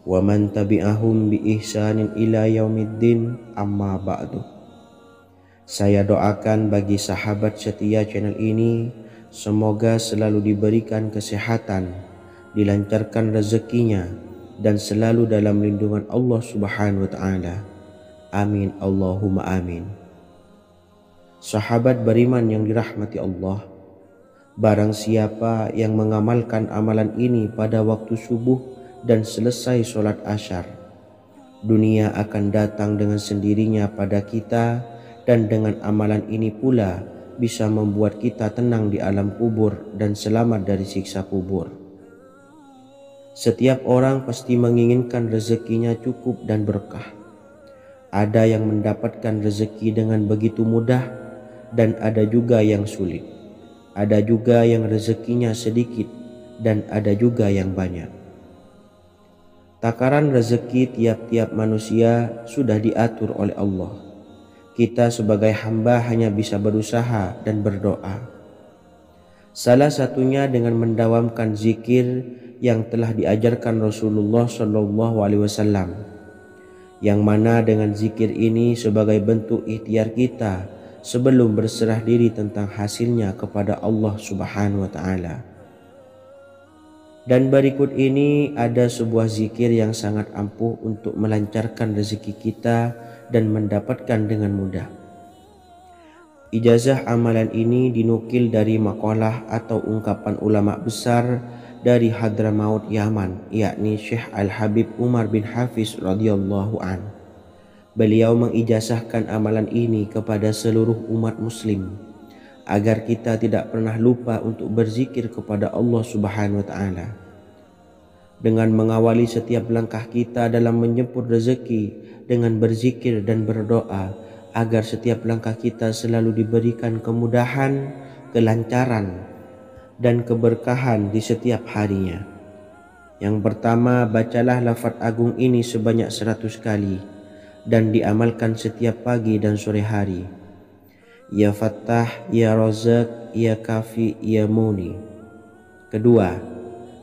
wa man tabi'ahum bi ihsanin ila yaumiddin, amma ba'du. Saya doakan bagi sahabat setia channel ini, semoga selalu diberikan kesehatan, dilancarkan rezekinya, dan selalu dalam lindungan Allah Subhanahu wa Ta'ala. Amin Allahumma amin. Sahabat beriman yang dirahmati Allah, barang siapa yang mengamalkan amalan ini pada waktu subuh dan selesai sholat asyar, dunia akan datang dengan sendirinya pada kita, dan dengan amalan ini pula bisa membuat kita tenang di alam kubur dan selamat dari siksa kubur. Setiap orang pasti menginginkan rezekinya cukup dan berkah. Ada yang mendapatkan rezeki dengan begitu mudah, dan ada juga yang sulit. Ada juga yang rezekinya sedikit, dan ada juga yang banyak. Takaran rezeki tiap-tiap manusia sudah diatur oleh Allah. Kita sebagai hamba hanya bisa berusaha dan berdoa. Salah satunya dengan mendawamkan zikir yang telah diajarkan Rasulullah SAW, yang mana dengan zikir ini sebagai bentuk ikhtiar kita sebelum berserah diri tentang hasilnya kepada Allah Subhanahu wa Ta'ala. Dan berikut ini ada sebuah zikir yang sangat ampuh untuk melancarkan rezeki kita dan mendapatkan dengan mudah. Ijazah amalan ini dinukil dari makalah atau ungkapan ulama besar dari Hadramaut Yaman, yakni Syekh Al-Habib Umar bin Hafiz radhiyallahu an. Beliau mengijazahkan amalan ini kepada seluruh umat muslim agar kita tidak pernah lupa untuk berzikir kepada Allah Subhanahu wa Ta'ala. Dengan mengawali setiap langkah kita dalam menjemput rezeki dengan berzikir dan berdoa agar setiap langkah kita selalu diberikan kemudahan, kelancaran, dan keberkahan di setiap harinya. Yang pertama, bacalah lafaz agung ini sebanyak 100 kali dan diamalkan setiap pagi dan sore hari. Ya Fattah, Ya Razak, Ya Kafi, Ya Muni. Kedua,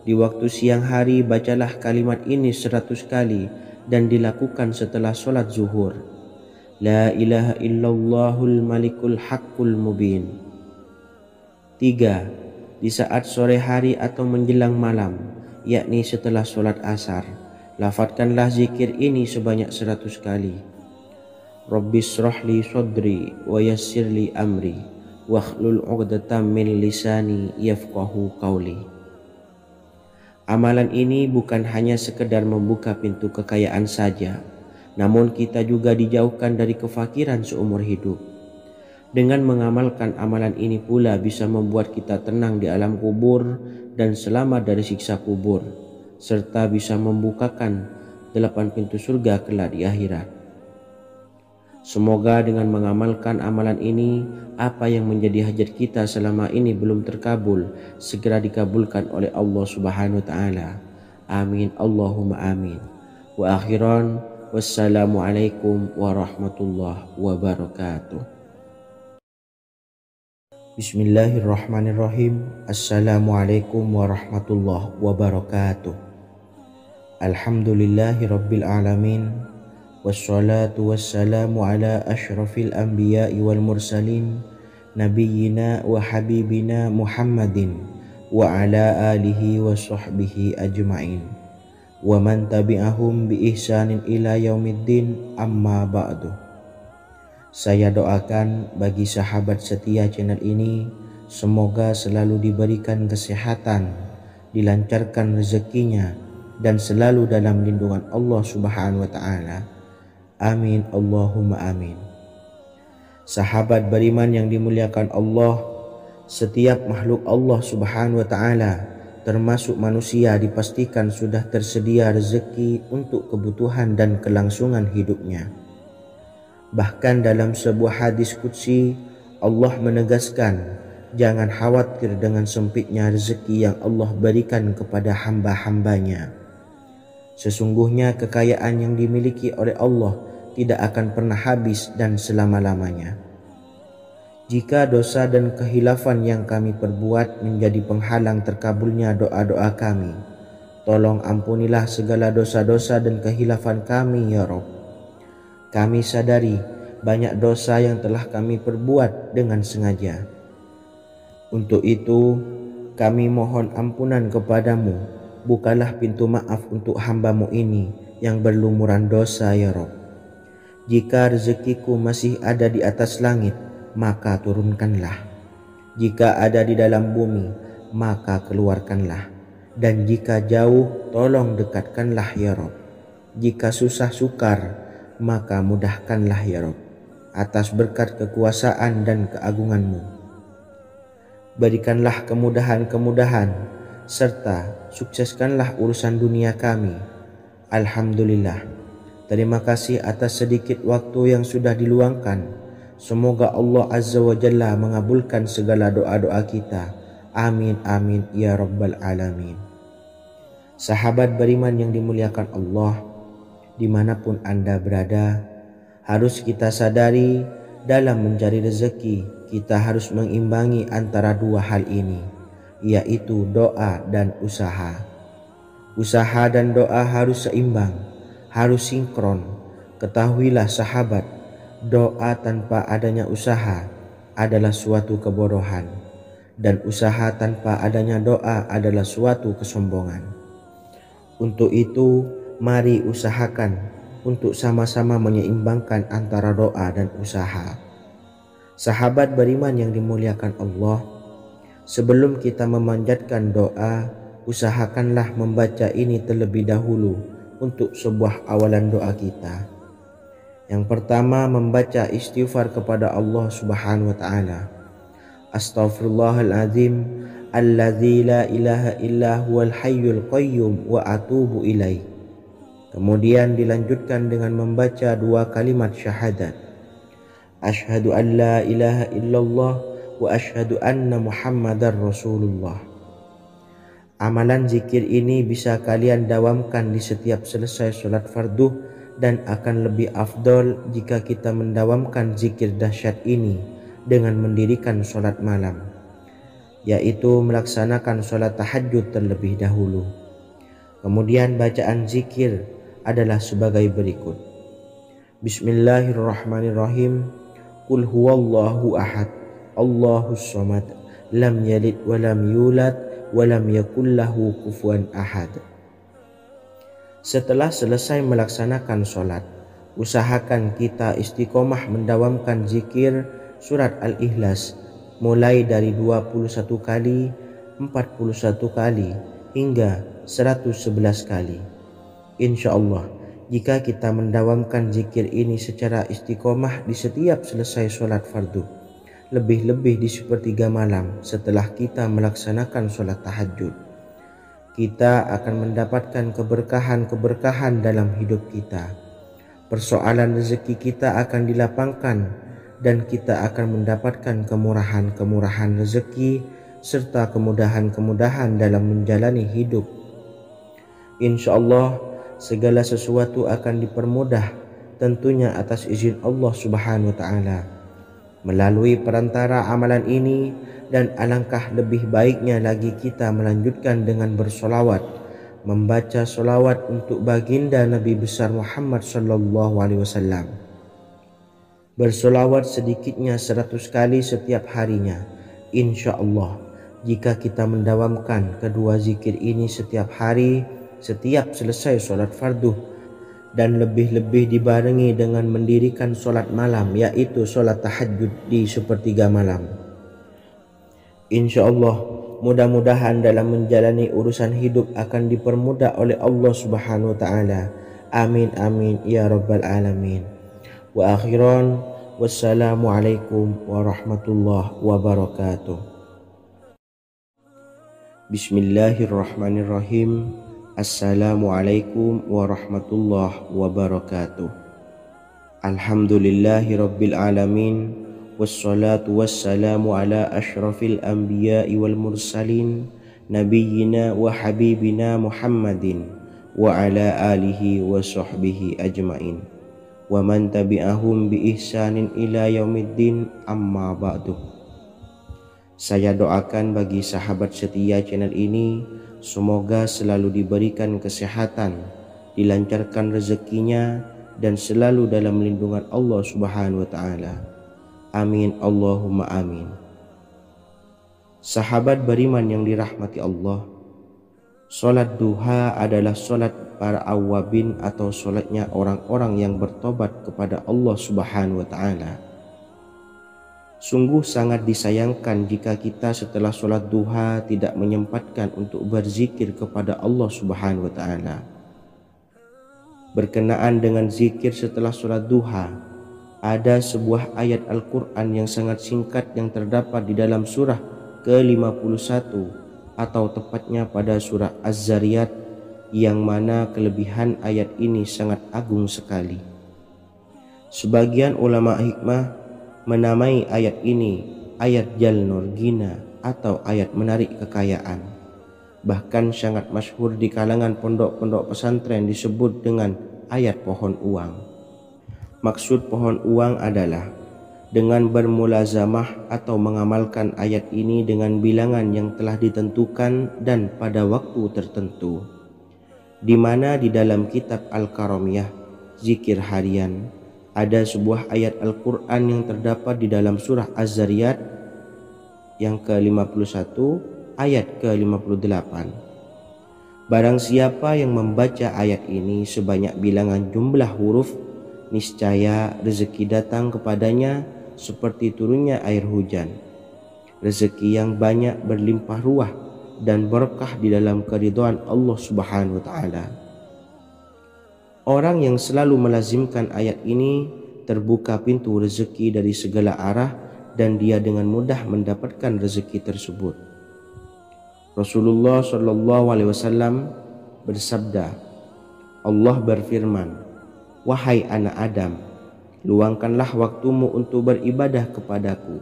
di waktu siang hari bacalah kalimat ini 100 kali dan dilakukan setelah sholat zuhur. La ilaha illallahul malikul haqqul mubin. Tiga, di saat sore hari atau menjelang malam, yakni setelah sholat asar, lafadzkanlah zikir ini sebanyak 100 kali. Rabbishrahli sodri wa yassirli amri wakhlul 'uqdatam min lisani yafqahu qawli. Amalan ini bukan hanya sekedar membuka pintu kekayaan saja, namun kita juga dijauhkan dari kefakiran seumur hidup. Dengan mengamalkan amalan ini pula bisa membuat kita tenang di alam kubur dan selamat dari siksa kubur, serta bisa membukakan 8 pintu surga kelak di akhirat. Semoga dengan mengamalkan amalan ini, apa yang menjadi hajat kita selama ini belum terkabul, segera dikabulkan oleh Allah Subhanahu wa Ta'ala. Amin Allahumma amin. Wa akhiran, wassalamualaikum warahmatullahi wabarakatuh. Bismillahirrahmanirrahim. Assalamualaikum warahmatullahi wabarakatuh. Alhamdulillahi rabbil alamin. Wassalatu wassalamu ala ashrafil anbiya'i wal mursalin, nabiyyina wa habibina Muhammadin wa ala alihi wa sahbihi ajma'in, wa man tabi'ahum bi ihsanin ila yaumiddin, amma ba'du. Saya doakan bagi sahabat setia channel ini, semoga selalu diberikan kesehatan, dilancarkan rezekinya, dan selalu dalam lindungan Allah Subhanahu wa Ta'ala. Amin Allahumma amin. Sahabat beriman yang dimuliakan Allah, setiap makhluk Allah Subhanahu wa Ta'ala termasuk manusia dipastikan sudah tersedia rezeki untuk kebutuhan dan kelangsungan hidupnya. Bahkan dalam sebuah hadis qudsi, Allah menegaskan, jangan khawatir dengan sempitnya rezeki yang Allah berikan kepada hamba-hambanya. Sesungguhnya kekayaan yang dimiliki oleh Allah tidak akan pernah habis dan selama-lamanya. Jika dosa dan kehilafan yang kami perbuat menjadi penghalang terkabulnya doa-doa kami, Tolong ampunilah segala dosa-dosa dan kehilafan kami ya Rabb. Kami sadari banyak dosa yang telah kami perbuat dengan sengaja. Untuk itu kami mohon ampunan kepadamu. Bukalah pintu maaf untuk hamba-Mu ini yang berlumuran dosa ya Rabb. Jika rezekiku masih ada di atas langit, maka turunkanlah. Jika ada di dalam bumi, maka keluarkanlah. Dan jika jauh, tolong dekatkanlah ya Rabb. Jika susah sukar, maka mudahkanlah ya Rabb, atas berkat kekuasaan dan keagungan-Mu. Berikanlah kemudahan-kemudahan, serta sukseskanlah urusan dunia kami. Alhamdulillah. Terima kasih atas sedikit waktu yang sudah diluangkan. Semoga Allah Azza wa Jalla mengabulkan segala doa-doa kita. Amin amin ya rabbal alamin. Sahabat beriman yang dimuliakan Allah, dimanapun Anda berada, harus kita sadari dalam mencari rezeki kita harus mengimbangi antara dua hal ini, yaitu doa dan usaha. Usaha dan doa harus seimbang, harus sinkron. Ketahuilah sahabat, doa tanpa adanya usaha adalah suatu kebodohan, dan usaha tanpa adanya doa adalah suatu kesombongan. Untuk itu, mari usahakan untuk sama-sama menyeimbangkan antara doa dan usaha. Sahabat beriman yang dimuliakan Allah, sebelum kita memanjatkan doa, usahakanlah membaca ini terlebih dahulu untuk sebuah awalan doa kita. Yang pertama, membaca istighfar kepada Allah Subhanahu wa taala. Astaghfirullahalazim alladzi la ilaha illa huwal hayyul qayyum wa atubu ilaih. Kemudian dilanjutkan dengan membaca dua kalimat syahadat. Asyhadu an la ilaha illallah wa asyhadu anna Muhammadar Rasulullah. Amalan zikir ini bisa kalian dawamkan di setiap selesai sholat fardu, dan akan lebih afdol jika kita mendawamkan zikir dahsyat ini dengan mendirikan sholat malam, yaitu melaksanakan sholat tahajud terlebih dahulu. Kemudian bacaan zikir adalah sebagai berikut. Bismillahirrahmanirrahim. Qul huwallahu ahad, Allahus samad, lam yalid wa lam yulad wa lam yakul lahu kufuwan ahad. Setelah selesai melaksanakan sholat, usahakan kita istiqomah mendawamkan zikir surat Al-Ikhlas mulai dari 21 kali, 41 kali, hingga 111 kali. Insya Allah, jika kita mendawamkan zikir ini secara istiqomah di setiap selesai sholat fardu, lebih-lebih di sepertiga malam setelah kita melaksanakan sholat tahajud, kita akan mendapatkan keberkahan-keberkahan dalam hidup kita. Persoalan rezeki kita akan dilapangkan, dan kita akan mendapatkan kemurahan-kemurahan rezeki serta kemudahan-kemudahan dalam menjalani hidup. Insya Allah, segala sesuatu akan dipermudah, tentunya atas izin Allah Subhanahu wa taala. Melalui perantara amalan ini, dan alangkah lebih baiknya lagi kita melanjutkan dengan bersolawat, membaca solawat untuk baginda Nabi besar Muhammad sallallahu alaihi wasallam. Bersolawat sedikitnya 100 kali setiap harinya. Insya Allah, jika kita mendawamkan kedua zikir ini setiap hari, setiap selesai sholat fardu, dan lebih-lebih dibarengi dengan mendirikan sholat malam, yaitu sholat tahajud di sepertiga malam, insya Allah, mudah-mudahan dalam menjalani urusan hidup akan dipermudah oleh Allah Subhanahu wa ta'ala. Amin amin ya rabbal alamin. Wa akhiran, wassalamualaikum warahmatullahi wabarakatuh. Bismillahirrahmanirrahim. Assalamualaikum warahmatullahi wabarakatuh. Alhamdulillahi rabbil alamin, wassalatu wassalamu ala ashrafil anbiya'i wal mursalin, nabiyyina wa habibina Muhammadin wa ala alihi wa sahbihi ajmain, wa man tabi'ahum bi ihsanin ila yaumiddin, amma ba'du. Saya doakan bagi sahabat setia channel ini, semoga selalu diberikan kesehatan, dilancarkan rezekinya, dan selalu dalam lindungan Allah Subhanahu wa Ta'ala. Amin Allahumma amin. Sahabat beriman yang dirahmati Allah, solat duha adalah solat para awabin atau solatnya orang-orang yang bertobat kepada Allah Subhanahu wa Ta'ala. Sungguh sangat disayangkan jika kita setelah solat duha tidak menyempatkan untuk berzikir kepada Allah Subhanahu wa Ta'ala. Berkenaan dengan zikir setelah solat duha, ada sebuah ayat Al-Quran yang sangat singkat yang terdapat di dalam surah ke-51 atau tepatnya pada surah Az-Zariyat, yang mana kelebihan ayat ini sangat agung sekali. Sebagian ulama hikmah menamai ayat ini ayat Jalnur Gina atau ayat menarik kekayaan. Bahkan sangat masyhur di kalangan pondok-pondok pesantren disebut dengan ayat pohon uang. Maksud pohon uang adalah dengan bermulazamah atau mengamalkan ayat ini dengan bilangan yang telah ditentukan dan pada waktu tertentu, di mana di dalam kitab Al-Karamiyah zikir harian ada sebuah ayat Al-Quran yang terdapat di dalam surah Az-Zariyat yang ke-51 ayat ke-58. Barang siapa yang membaca ayat ini sebanyak bilangan jumlah huruf, niscaya rezeki datang kepadanya seperti turunnya air hujan. Rezeki yang banyak berlimpah ruah dan berkah di dalam keridhaan Allah Subhanahu wa Ta'ala. Orang yang selalu melazimkan ayat ini terbuka pintu rezeki dari segala arah dan dia dengan mudah mendapatkan rezeki tersebut. Rasulullah SAW bersabda, Allah berfirman, wahai anak Adam, luangkanlah waktumu untuk beribadah kepadaku.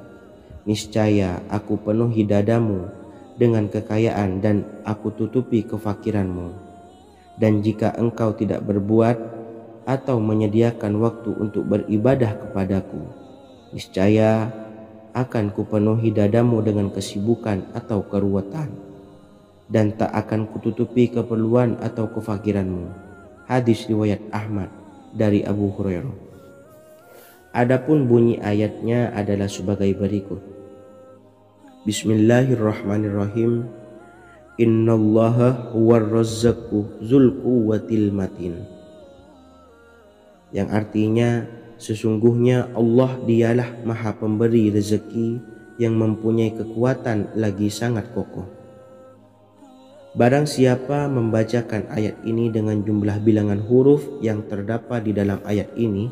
Niscaya aku penuhi dadamu dengan kekayaan dan aku tutupi kefakiranmu. Dan jika engkau tidak berbuat atau menyediakan waktu untuk beribadah kepadaku, niscaya akan kupenuhi dadamu dengan kesibukan atau keruwetan, dan tak akan kututupi keperluan atau kefakiranmu. Hadis riwayat Ahmad dari Abu Hurairah. Adapun bunyi ayatnya adalah sebagai berikut. Bismillahirrahmanirrahim. Innallaha huwar razzaqu dzul quwwatil matin. Yang artinya sesungguhnya Allah dialah maha pemberi rezeki yang mempunyai kekuatan lagi sangat kokoh. Barang siapa membacakan ayat ini dengan jumlah bilangan huruf yang terdapat di dalam ayat ini,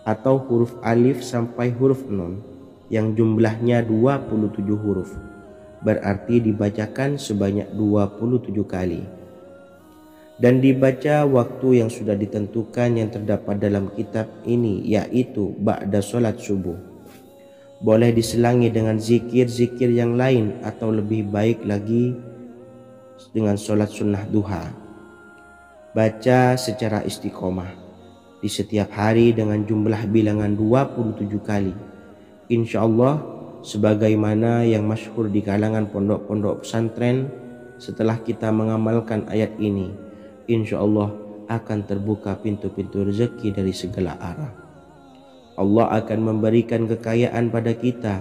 atau huruf alif sampai huruf nun yang jumlahnya 27 huruf, berarti dibacakan sebanyak 27 kali, dan dibaca waktu yang sudah ditentukan yang terdapat dalam kitab ini, yaitu ba'da solat subuh. Boleh diselangi dengan zikir-zikir yang lain atau lebih baik lagi dengan solat sunnah duha. Baca secara istiqomah di setiap hari dengan jumlah bilangan 27 kali. Insya Allah, sebagaimana yang masyhur di kalangan pondok-pondok pesantren, setelah kita mengamalkan ayat ini, insya Allah akan terbuka pintu-pintu rezeki dari segala arah. Allah akan memberikan kekayaan pada kita,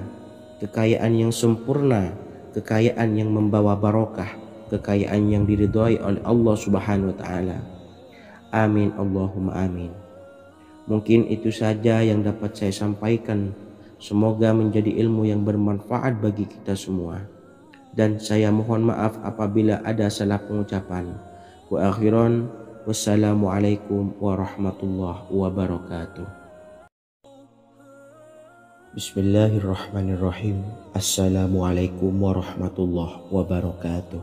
kekayaan yang sempurna, kekayaan yang membawa barokah, kekayaan yang diridhai oleh Allah Subhanahu wa Ta'ala. Amin Allahumma amin. Mungkin itu saja yang dapat saya sampaikan. Semoga menjadi ilmu yang bermanfaat bagi kita semua. Dan saya mohon maaf apabila ada salah pengucapan. Wa akhiran, wassalamualaikum warahmatullahi wabarakatuh. Bismillahirrahmanirrahim. Assalamualaikum warahmatullahi wabarakatuh.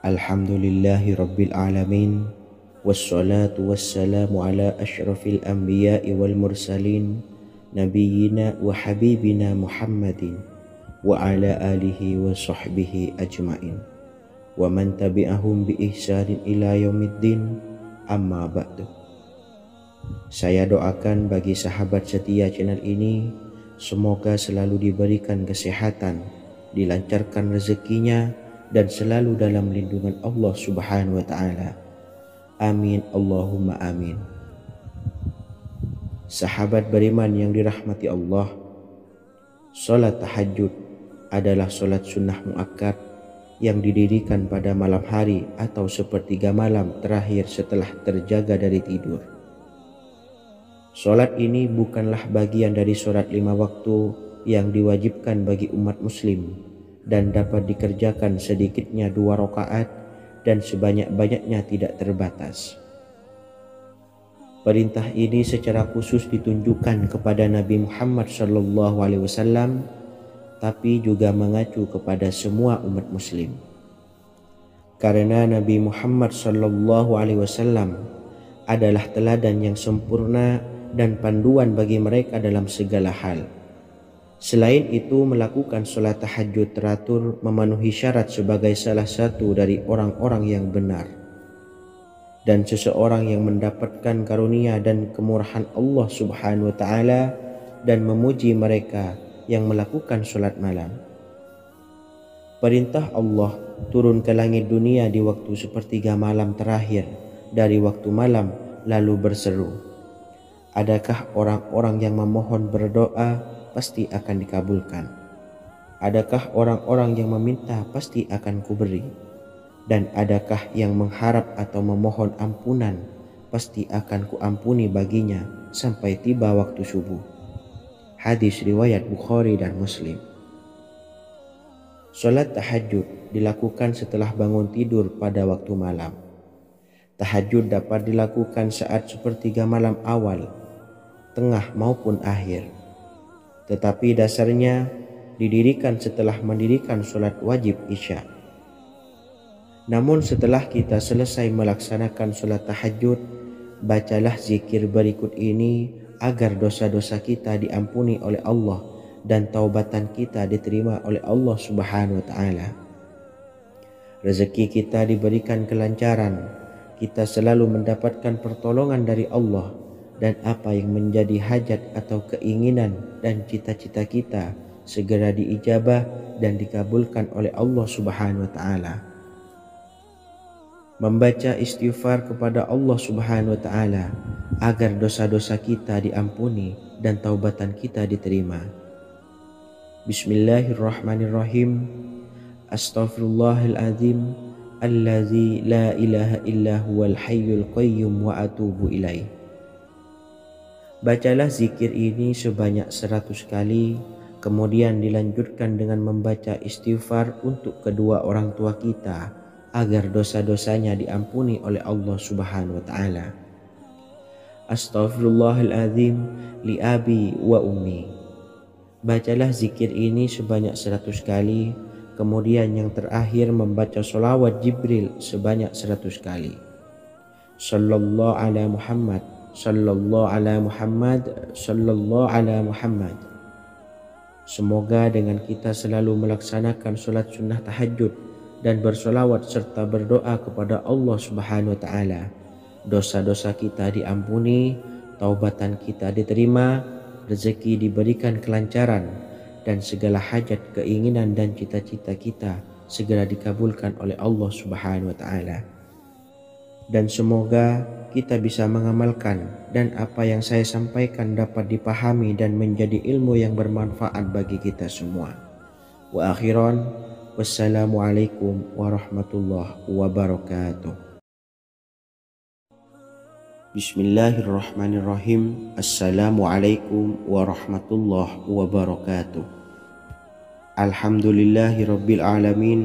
Alhamdulillahi rabbil alamin. Wassalatu wassalamu ala ashrafil anbiya'i wal mursalin, Nabiyyina wa habibina Muhammadin wa ala alihi wa sahbihi ajma'in wa man tabi'ahum bi ihsanin ila yaumiddin, amma ba'du. Saya doakan bagi sahabat setia channel ini, semoga selalu diberikan kesehatan, dilancarkan rezekinya, dan selalu dalam lindungan Allah Subhanahu wa taala. Amin Allahumma amin. Sahabat beriman yang dirahmati Allah, salat tahajud adalah salat sunnah muakkad yang didirikan pada malam hari atau sepertiga malam terakhir setelah terjaga dari tidur. Salat ini bukanlah bagian dari salat 5 waktu yang diwajibkan bagi umat muslim dan dapat dikerjakan sedikitnya 2 rakaat dan sebanyak-banyaknya tidak terbatas. Perintah ini secara khusus ditunjukkan kepada Nabi Muhammad SAW, tapi juga mengacu kepada semua umat muslim. Karena Nabi Muhammad SAW adalah teladan yang sempurna dan panduan bagi mereka dalam segala hal. Selain itu, melakukan sholat tahajud teratur memenuhi syarat sebagai salah satu dari orang-orang yang benar. Dan seseorang yang mendapatkan karunia dan kemurahan Allah Subhanahu wa taala dan memuji mereka yang melakukan sholat malam. Perintah Allah turun ke langit dunia di waktu sepertiga malam terakhir dari waktu malam lalu berseru, adakah orang-orang yang memohon berdoa pasti akan dikabulkan? Adakah orang-orang yang meminta pasti akan kuberi? Dan adakah yang mengharap atau memohon ampunan pasti akan kuampuni baginya sampai tiba waktu subuh. Hadis riwayat Bukhari dan Muslim. Salat tahajud dilakukan setelah bangun tidur pada waktu malam. Tahajud dapat dilakukan saat sepertiga malam awal, tengah maupun akhir. Tetapi dasarnya didirikan setelah mendirikan salat wajib Isya. Namun setelah kita selesai melaksanakan salat tahajud, bacalah zikir berikut ini agar dosa-dosa kita diampuni oleh Allah dan taubatan kita diterima oleh Allah Subhanahu wa taala. Rezeki kita diberikan kelancaran, kita selalu mendapatkan pertolongan dari Allah, dan apa yang menjadi hajat atau keinginan dan cita-cita kita segera diijabah dan dikabulkan oleh Allah Subhanahu wa taala. Membaca istighfar kepada Allah Subhanahu wa taala agar dosa-dosa kita diampuni dan taubatan kita diterima. Bismillahirrahmanirrahim. Astaghfirullahaladzim allazi la ilaha illa huwal hayyul qayyum wa atubu ilaih. Bacalah zikir ini sebanyak 100 kali, kemudian dilanjutkan dengan membaca istighfar untuk kedua orang tua kita agar dosa-dosanya diampuni oleh Allah Subhanahu wa taala. Astaghfirullahaladzim li abi wa ummi. Bacalah zikir ini sebanyak 100 kali, kemudian yang terakhir membaca sholawat Jibril sebanyak 100 kali. Sallallahu ala Muhammad, sallallahu ala Muhammad, sallallahu ala Muhammad. Semoga dengan kita selalu melaksanakan sholat sunnah tahajud dan bersolawat serta berdoa kepada Allah Subhanahu wa taala, dosa-dosa kita diampuni, taubatan kita diterima, rezeki diberikan kelancaran, dan segala hajat, keinginan dan cita-cita kita segera dikabulkan oleh Allah Subhanahu wa taala. Dan semoga kita bisa mengamalkan dan apa yang saya sampaikan dapat dipahami dan menjadi ilmu yang bermanfaat bagi kita semua. Wa akhiran, wassalamualaikum warahmatullahi wabarakatuh. Bismillahirrahmanirrahim. Assalamualaikum warahmatullahi wabarakatuh. Alhamdulillahi rabbil alamin.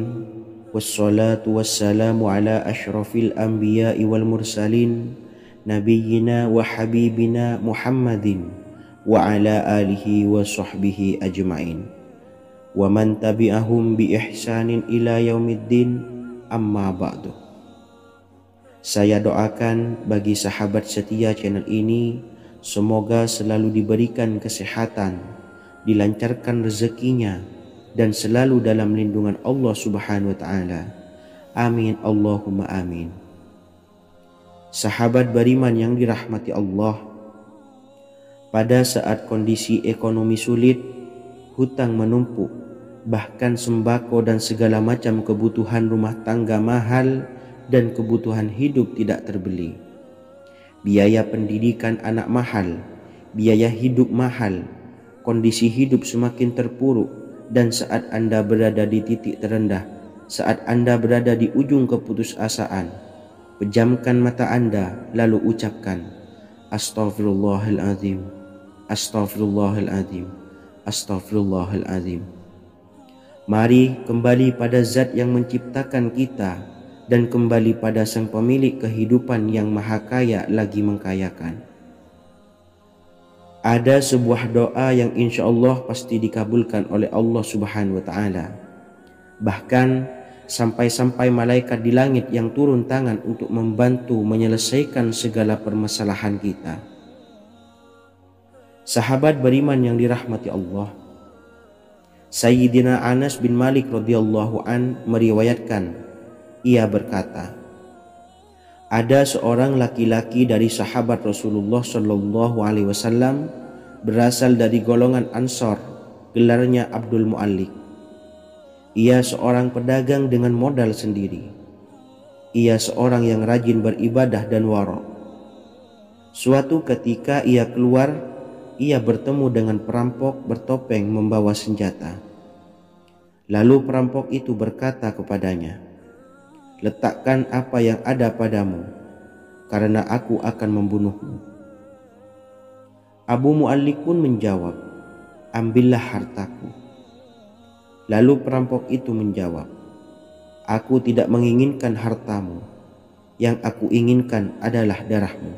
Wassalatu wassalamu ala ashrafil anbiya'i wal mursalin, nabiyyina wa habibina Muhammadin wa ala alihi wa sahbihi ajma'in wa man tabi'ahum bi ihsanin ila yaumiddin, amma ba'du. Saya doakan bagi sahabat setia channel ini, semoga selalu diberikan kesehatan, dilancarkan rezekinya, dan selalu dalam lindungan Allah Subhanahu wa taala. Amin Allahumma amin. Sahabat beriman yang dirahmati Allah, pada saat kondisi ekonomi sulit, hutang menumpuk, bahkan sembako dan segala macam kebutuhan rumah tangga mahal dan kebutuhan hidup tidak terbeli. Biaya pendidikan anak mahal, biaya hidup mahal, kondisi hidup semakin terpuruk, dan saat Anda berada di titik terendah, saat Anda berada di ujung keputusasaan, pejamkan mata Anda lalu ucapkan, Astaghfirullahaladzim, Astaghfirullahaladzim, Astaghfirullahaladzim. Mari kembali pada Zat yang menciptakan kita dan kembali pada Sang Pemilik kehidupan yang maha kaya lagi mengkayakan. Ada sebuah doa yang insya Allah pasti dikabulkan oleh Allah Subhanahu wa Ta'ala. Bahkan sampai-sampai malaikat di langit yang turun tangan untuk membantu menyelesaikan segala permasalahan kita. Sahabat beriman yang dirahmati Allah, Sayyidina Anas bin Malik radhiyallahu an meriwayatkan, ia berkata, ada seorang laki-laki dari sahabat Rasulullah Shallallahu Alaihi Wasallam berasal dari golongan Ansor, gelarnya Abdul Mu'allik. Ia seorang pedagang dengan modal sendiri. Ia seorang yang rajin beribadah dan wara'. Suatu ketika ia keluar, ia bertemu dengan perampok bertopeng membawa senjata. Lalu perampok itu berkata kepadanya, letakkan apa yang ada padamu, karena aku akan membunuhmu. Abu Mu'allik pun menjawab, ambillah hartaku. Lalu perampok itu menjawab, aku tidak menginginkan hartamu, yang aku inginkan adalah darahmu.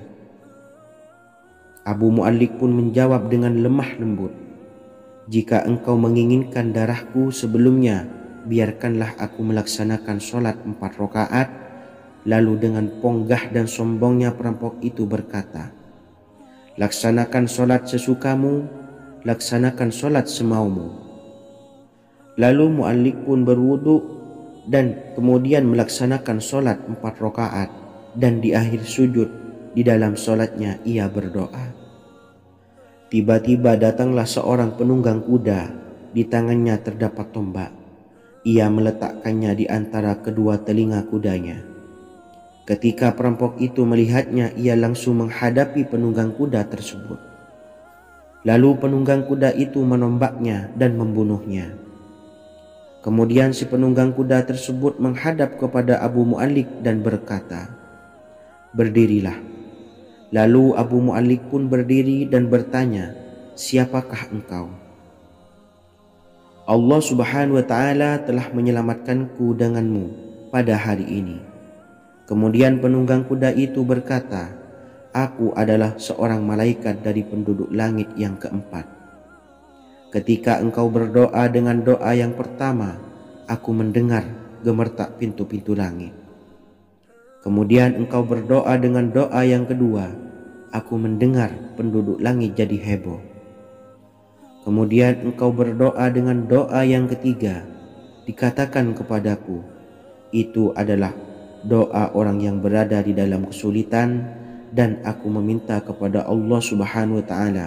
Abu Mu'allik pun menjawab dengan lemah lembut, jika engkau menginginkan darahku sebelumnya, biarkanlah aku melaksanakan sholat 4 rakaat. Lalu dengan ponggah dan sombongnya perampok itu berkata, laksanakan sholat sesukamu, laksanakan sholat semaumu. Lalu Mu'allik pun berwudu dan kemudian melaksanakan sholat 4 rakaat, dan di akhir sujud di dalam sholatnya ia berdoa. Tiba-tiba datanglah seorang penunggang kuda, di tangannya terdapat tombak. Ia meletakkannya di antara kedua telinga kudanya. Ketika perampok itu melihatnya, ia langsung menghadapi penunggang kuda tersebut. Lalu penunggang kuda itu menombaknya dan membunuhnya. Kemudian si penunggang kuda tersebut menghadap kepada Abu Mu'allik dan berkata, berdirilah. Lalu Abu Mu'allik pun berdiri dan bertanya, siapakah engkau? Allah Subhanahu wa Ta'ala telah menyelamatkanku denganmu pada hari ini. Kemudian penunggang kuda itu berkata, aku adalah seorang malaikat dari penduduk langit yang keempat. Ketika engkau berdoa dengan doa yang pertama, aku mendengar gemertak pintu-pintu langit. Kemudian engkau berdoa dengan doa yang kedua, aku mendengar penduduk langit jadi heboh. Kemudian engkau berdoa dengan doa yang ketiga, dikatakan kepadaku, itu adalah doa orang yang berada di dalam kesulitan, dan aku meminta kepada Allah Subhanahu wa Ta'ala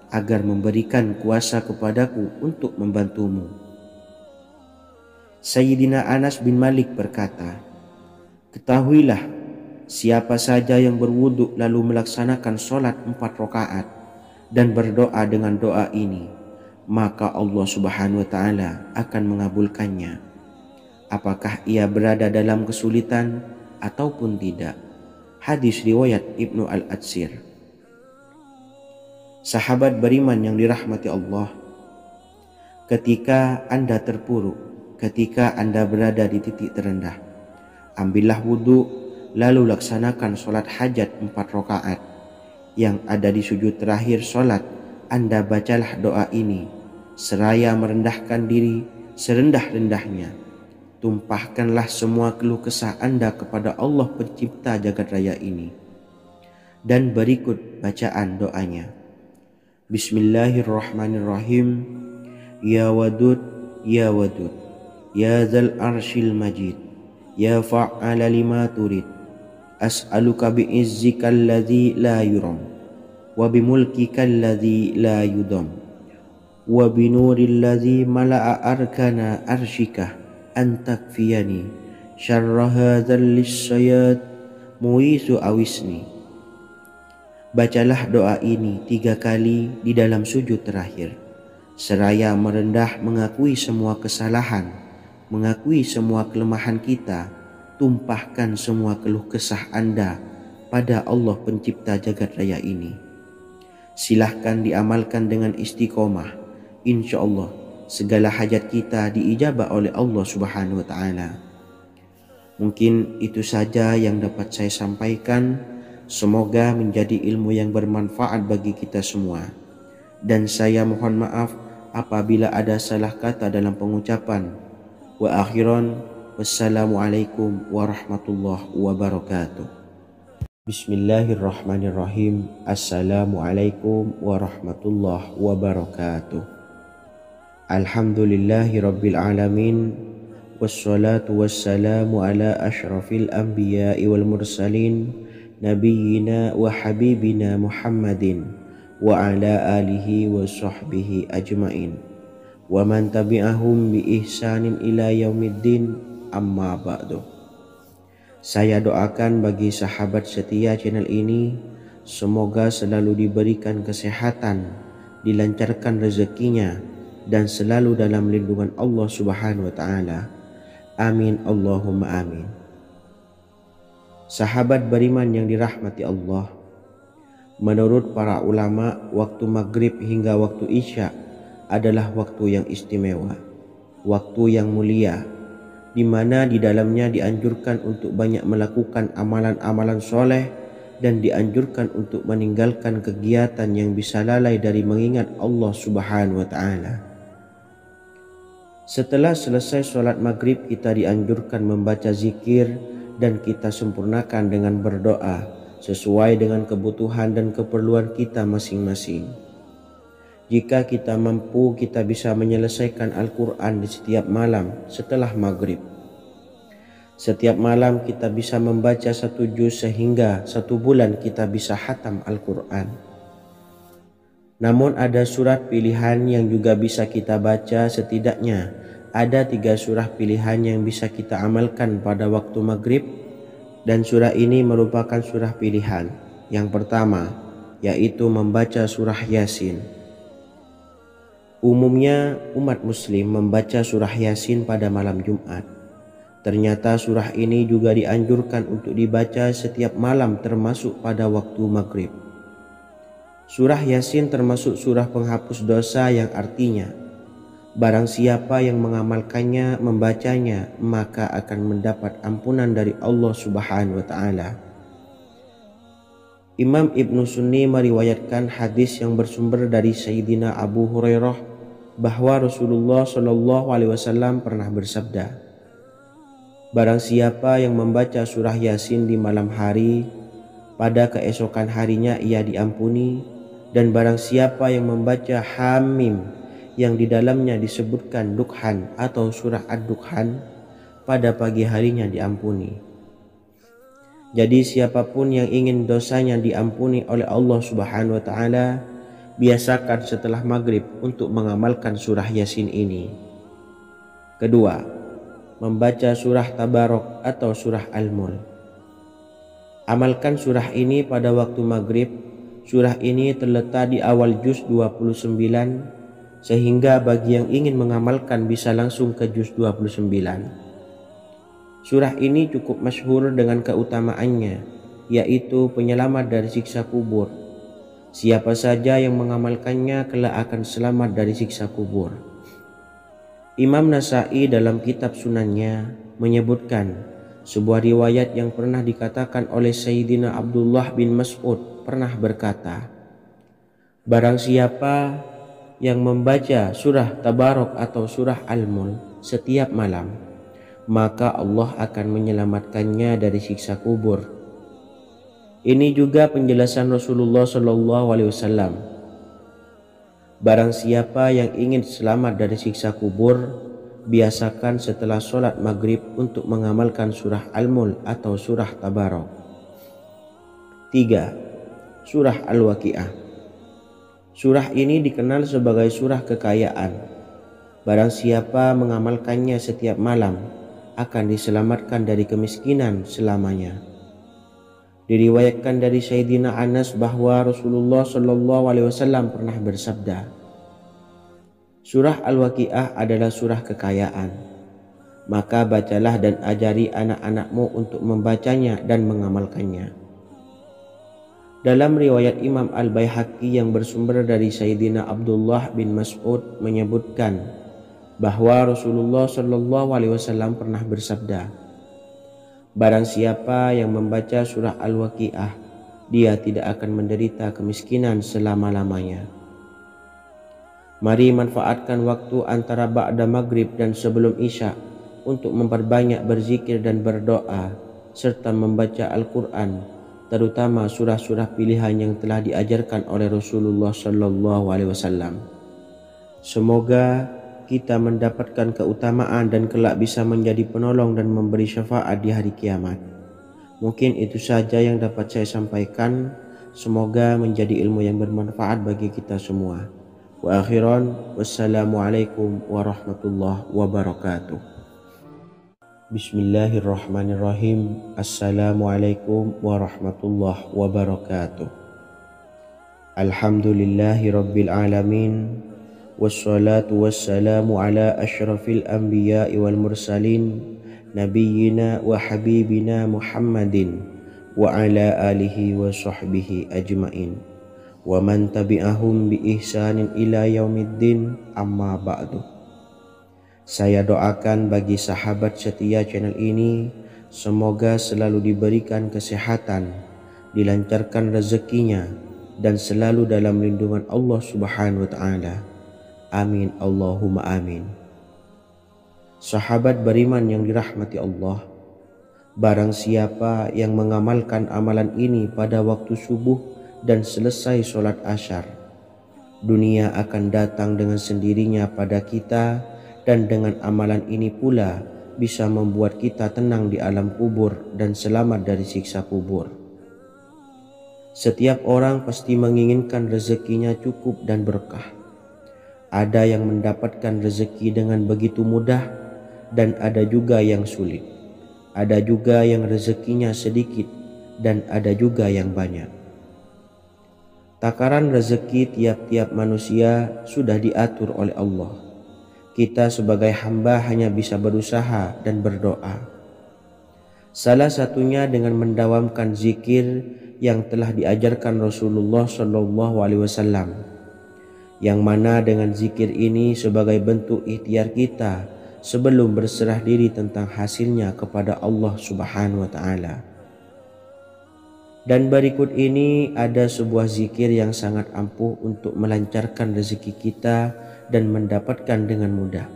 agar memberikan kuasa kepadaku untuk membantumu. Sayyidina Anas bin Malik berkata, ketahuilah, siapa saja yang berwudu lalu melaksanakan sholat 4 rakaat dan berdoa dengan doa ini, maka Allah Subhanahu wa Ta'ala akan mengabulkannya, apakah ia berada dalam kesulitan ataupun tidak. Hadis riwayat Ibnu Al-Atsir. Sahabat beriman yang dirahmati Allah, ketika Anda terpuruk, ketika Anda berada di titik terendah, ambillah wudu, lalu laksanakan sholat hajat 4 rakaat. Yang ada di sujud terakhir sholat, Anda bacalah doa ini, seraya merendahkan diri serendah-rendahnya. Tumpahkanlah semua keluh kesah Anda kepada Allah pencipta jagat raya ini. Dan berikut bacaan doanya. Bismillahirrahmanirrahim. Ya Wadud, Ya Wadud, Ya Zal Arshil Majid, Ya fa'ala lima turid, as'aluka bi'izzika alladhi la yuram, wa bimulkika alladhi la yudam, wa binuril ladzi mala'a arkana arsyika an takfiyani syarra hadzal lisyayat muisu awisni. Bacalah doa ini 3 kali di dalam sujud terakhir, seraya merendah mengakui semua kesalahan, mengakui semua kelemahan kita, tumpahkan semua keluh kesah Anda pada Allah pencipta jagat raya ini. Silahkan diamalkan dengan istiqomah. Insya Allah segala hajat kita diijabah oleh Allah Subhanahu wa Ta'ala. Mungkin itu saja yang dapat saya sampaikan. Semoga menjadi ilmu yang bermanfaat bagi kita semua. Dan saya mohon maaf apabila ada salah kata dalam pengucapan. Wa akhiran, wassalamualaikum warahmatullahi wabarakatuh. Bismillahirrahmanirrahim. Assalamualaikum warahmatullahi wabarakatuh. Alhamdulillahi rabbil alamin. Wassalatu wassalamu ala ashrafil anbiya'i wal mursalin Nabiyyina wa habibina Muhammadin wa ala alihi wa sahbihi ajmain wa man tabi'ahum bi ihsanin ila yaumiddin, amma ba'du. Saya doakan bagi sahabat setia channel ini, semoga selalu diberikan kesehatan, dilancarkan rezekinya, dan selalu dalam lindungan Allah Subhanahu wa Ta'ala. Amin Allahumma amin. Sahabat beriman yang dirahmati Allah, menurut para ulama, waktu maghrib hingga waktu isya adalah waktu yang istimewa, waktu yang mulia, di mana di dalamnya dianjurkan untuk banyak melakukan amalan-amalan soleh dan dianjurkan untuk meninggalkan kegiatan yang bisa lalai dari mengingat Allah Subhanahu wa Ta'ala. Setelah selesai sholat maghrib, kita dianjurkan membaca zikir dan kita sempurnakan dengan berdoa sesuai dengan kebutuhan dan keperluan kita masing-masing. Jika kita mampu, kita bisa menyelesaikan Al-Quran di setiap malam setelah maghrib. Setiap malam kita bisa membaca 1 juz sehingga 1 bulan kita bisa khatam Al-Quran. Namun ada surat pilihan yang juga bisa kita baca. Setidaknya ada 3 surah pilihan yang bisa kita amalkan pada waktu maghrib, dan surah ini merupakan surah pilihan. Yang pertama yaitu membaca surah Yasin. Umumnya umat muslim membaca surah Yasin pada malam Jumat. Ternyata surah ini juga dianjurkan untuk dibaca setiap malam termasuk pada waktu maghrib. Surah Yasin termasuk surah penghapus dosa yang artinya barang siapa yang mengamalkannya, membacanya, maka akan mendapat ampunan dari Allah Subhanahu wa Ta'ala. Imam Ibnu Sunni meriwayatkan hadis yang bersumber dari Sayyidina Abu Hurairah bahwa Rasulullah Shallallahu Alaihi Wasallam pernah bersabda, barang siapa yang membaca surah Yasin di malam hari, pada keesokan harinya ia diampuni, dan barang siapa yang membaca Hamim yang di dalamnya disebutkan Dukhan atau surah Ad-Dukhan, pada pagi harinya diampuni. Jadi siapapun yang ingin dosanya diampuni oleh Allah Subhanahu wa Ta'ala, biasakan setelah maghrib untuk mengamalkan surah Yasin ini. Kedua, membaca surah Tabarok atau surah Al-Mulk. Amalkan surah ini pada waktu maghrib. Surah ini terletak di awal juz 29, sehingga bagi yang ingin mengamalkan bisa langsung ke juz 29. Surah ini cukup masyhur dengan keutamaannya, yaitu penyelamat dari siksa kubur. Siapa saja yang mengamalkannya kelak akan selamat dari siksa kubur. Imam Nasa'i dalam kitab Sunannya menyebutkan sebuah riwayat yang pernah dikatakan oleh Sayyidina Abdullah bin Mas'ud pernah berkata, barang siapa yang membaca surah Tabarok atau surah Al-Mulk setiap malam, maka Allah akan menyelamatkannya dari siksa kubur. Ini juga penjelasan Rasulullah Shallallahu Alaihi Wasallam. Barang siapa yang ingin selamat dari siksa kubur, biasakan setelah sholat maghrib untuk mengamalkan surah Al-Mulk atau surah Tabarok. 3. Surah Al-Waqi'ah. Surah ini dikenal sebagai surah kekayaan. Barang siapa mengamalkannya setiap malam akan diselamatkan dari kemiskinan selamanya. Diriwayatkan dari Sayyidina Anas bahwa Rasulullah Shallallahu Alaihi Wasallam pernah bersabda, Surah Al-Waqiah adalah surah kekayaan. Maka bacalah dan ajari anak-anakmu untuk membacanya dan mengamalkannya. Dalam riwayat Imam Al-Baihaqi yang bersumber dari Sayyidina Abdullah bin Mas'ud menyebutkan bahwa Rasulullah Shallallahu Alaihi Wasallam pernah bersabda, Barang siapa yang membaca surah Al-Waqiah, dia tidak akan menderita kemiskinan selama-lamanya. Mari manfaatkan waktu antara ba'da maghrib dan sebelum isya untuk memperbanyak berzikir dan berdoa serta membaca Al-Quran, terutama surah-surah pilihan yang telah diajarkan oleh Rasulullah Shallallahu Alaihi Wasallam. Semoga kita mendapatkan keutamaan dan kelak bisa menjadi penolong dan memberi syafaat di hari kiamat. Mungkin itu saja yang dapat saya sampaikan. Semoga menjadi ilmu yang bermanfaat bagi kita semua. Wa akhiran, wassalamualaikum warahmatullahi wabarakatuh. Bismillahirrahmanirrahim. Assalamualaikum warahmatullahi wabarakatuh. Alhamdulillahi rabbil alamin. Wassalatu wassalamu ala ashrafil anbiya'i wal mursalin nabiyyina wa habibina Muhammadin wa ala alihi wa sahbihi ajmain wa man tabi'ahum bi ihsanin ila yaumiddin, amma ba'du. Saya doakan bagi sahabat setia channel ini, semoga selalu diberikan kesehatan, dilancarkan rezekinya, dan selalu dalam lindungan Allah Subhanahu wa ta'ala. Amin Allahumma amin. Sahabat beriman yang dirahmati Allah, barang siapa yang mengamalkan amalan ini pada waktu subuh dan selesai sholat asyar, dunia akan datang dengan sendirinya pada kita, dan dengan amalan ini pula bisa membuat kita tenang di alam kubur dan selamat dari siksa kubur. Setiap orang pasti menginginkan rezekinya cukup dan berkah. Ada yang mendapatkan rezeki dengan begitu mudah dan ada juga yang sulit. Ada juga yang rezekinya sedikit dan ada juga yang banyak. Takaran rezeki tiap-tiap manusia sudah diatur oleh Allah. Kita sebagai hamba hanya bisa berusaha dan berdoa. Salah satunya dengan mendawamkan zikir yang telah diajarkan Rasulullah Shallallahu Alaihi Wasallam, yang mana dengan zikir ini sebagai bentuk ikhtiar kita sebelum berserah diri tentang hasilnya kepada Allah Subhanahu wa ta'ala. Dan berikut ini ada sebuah zikir yang sangat ampuh untuk melancarkan rezeki kita dan mendapatkan dengan mudah.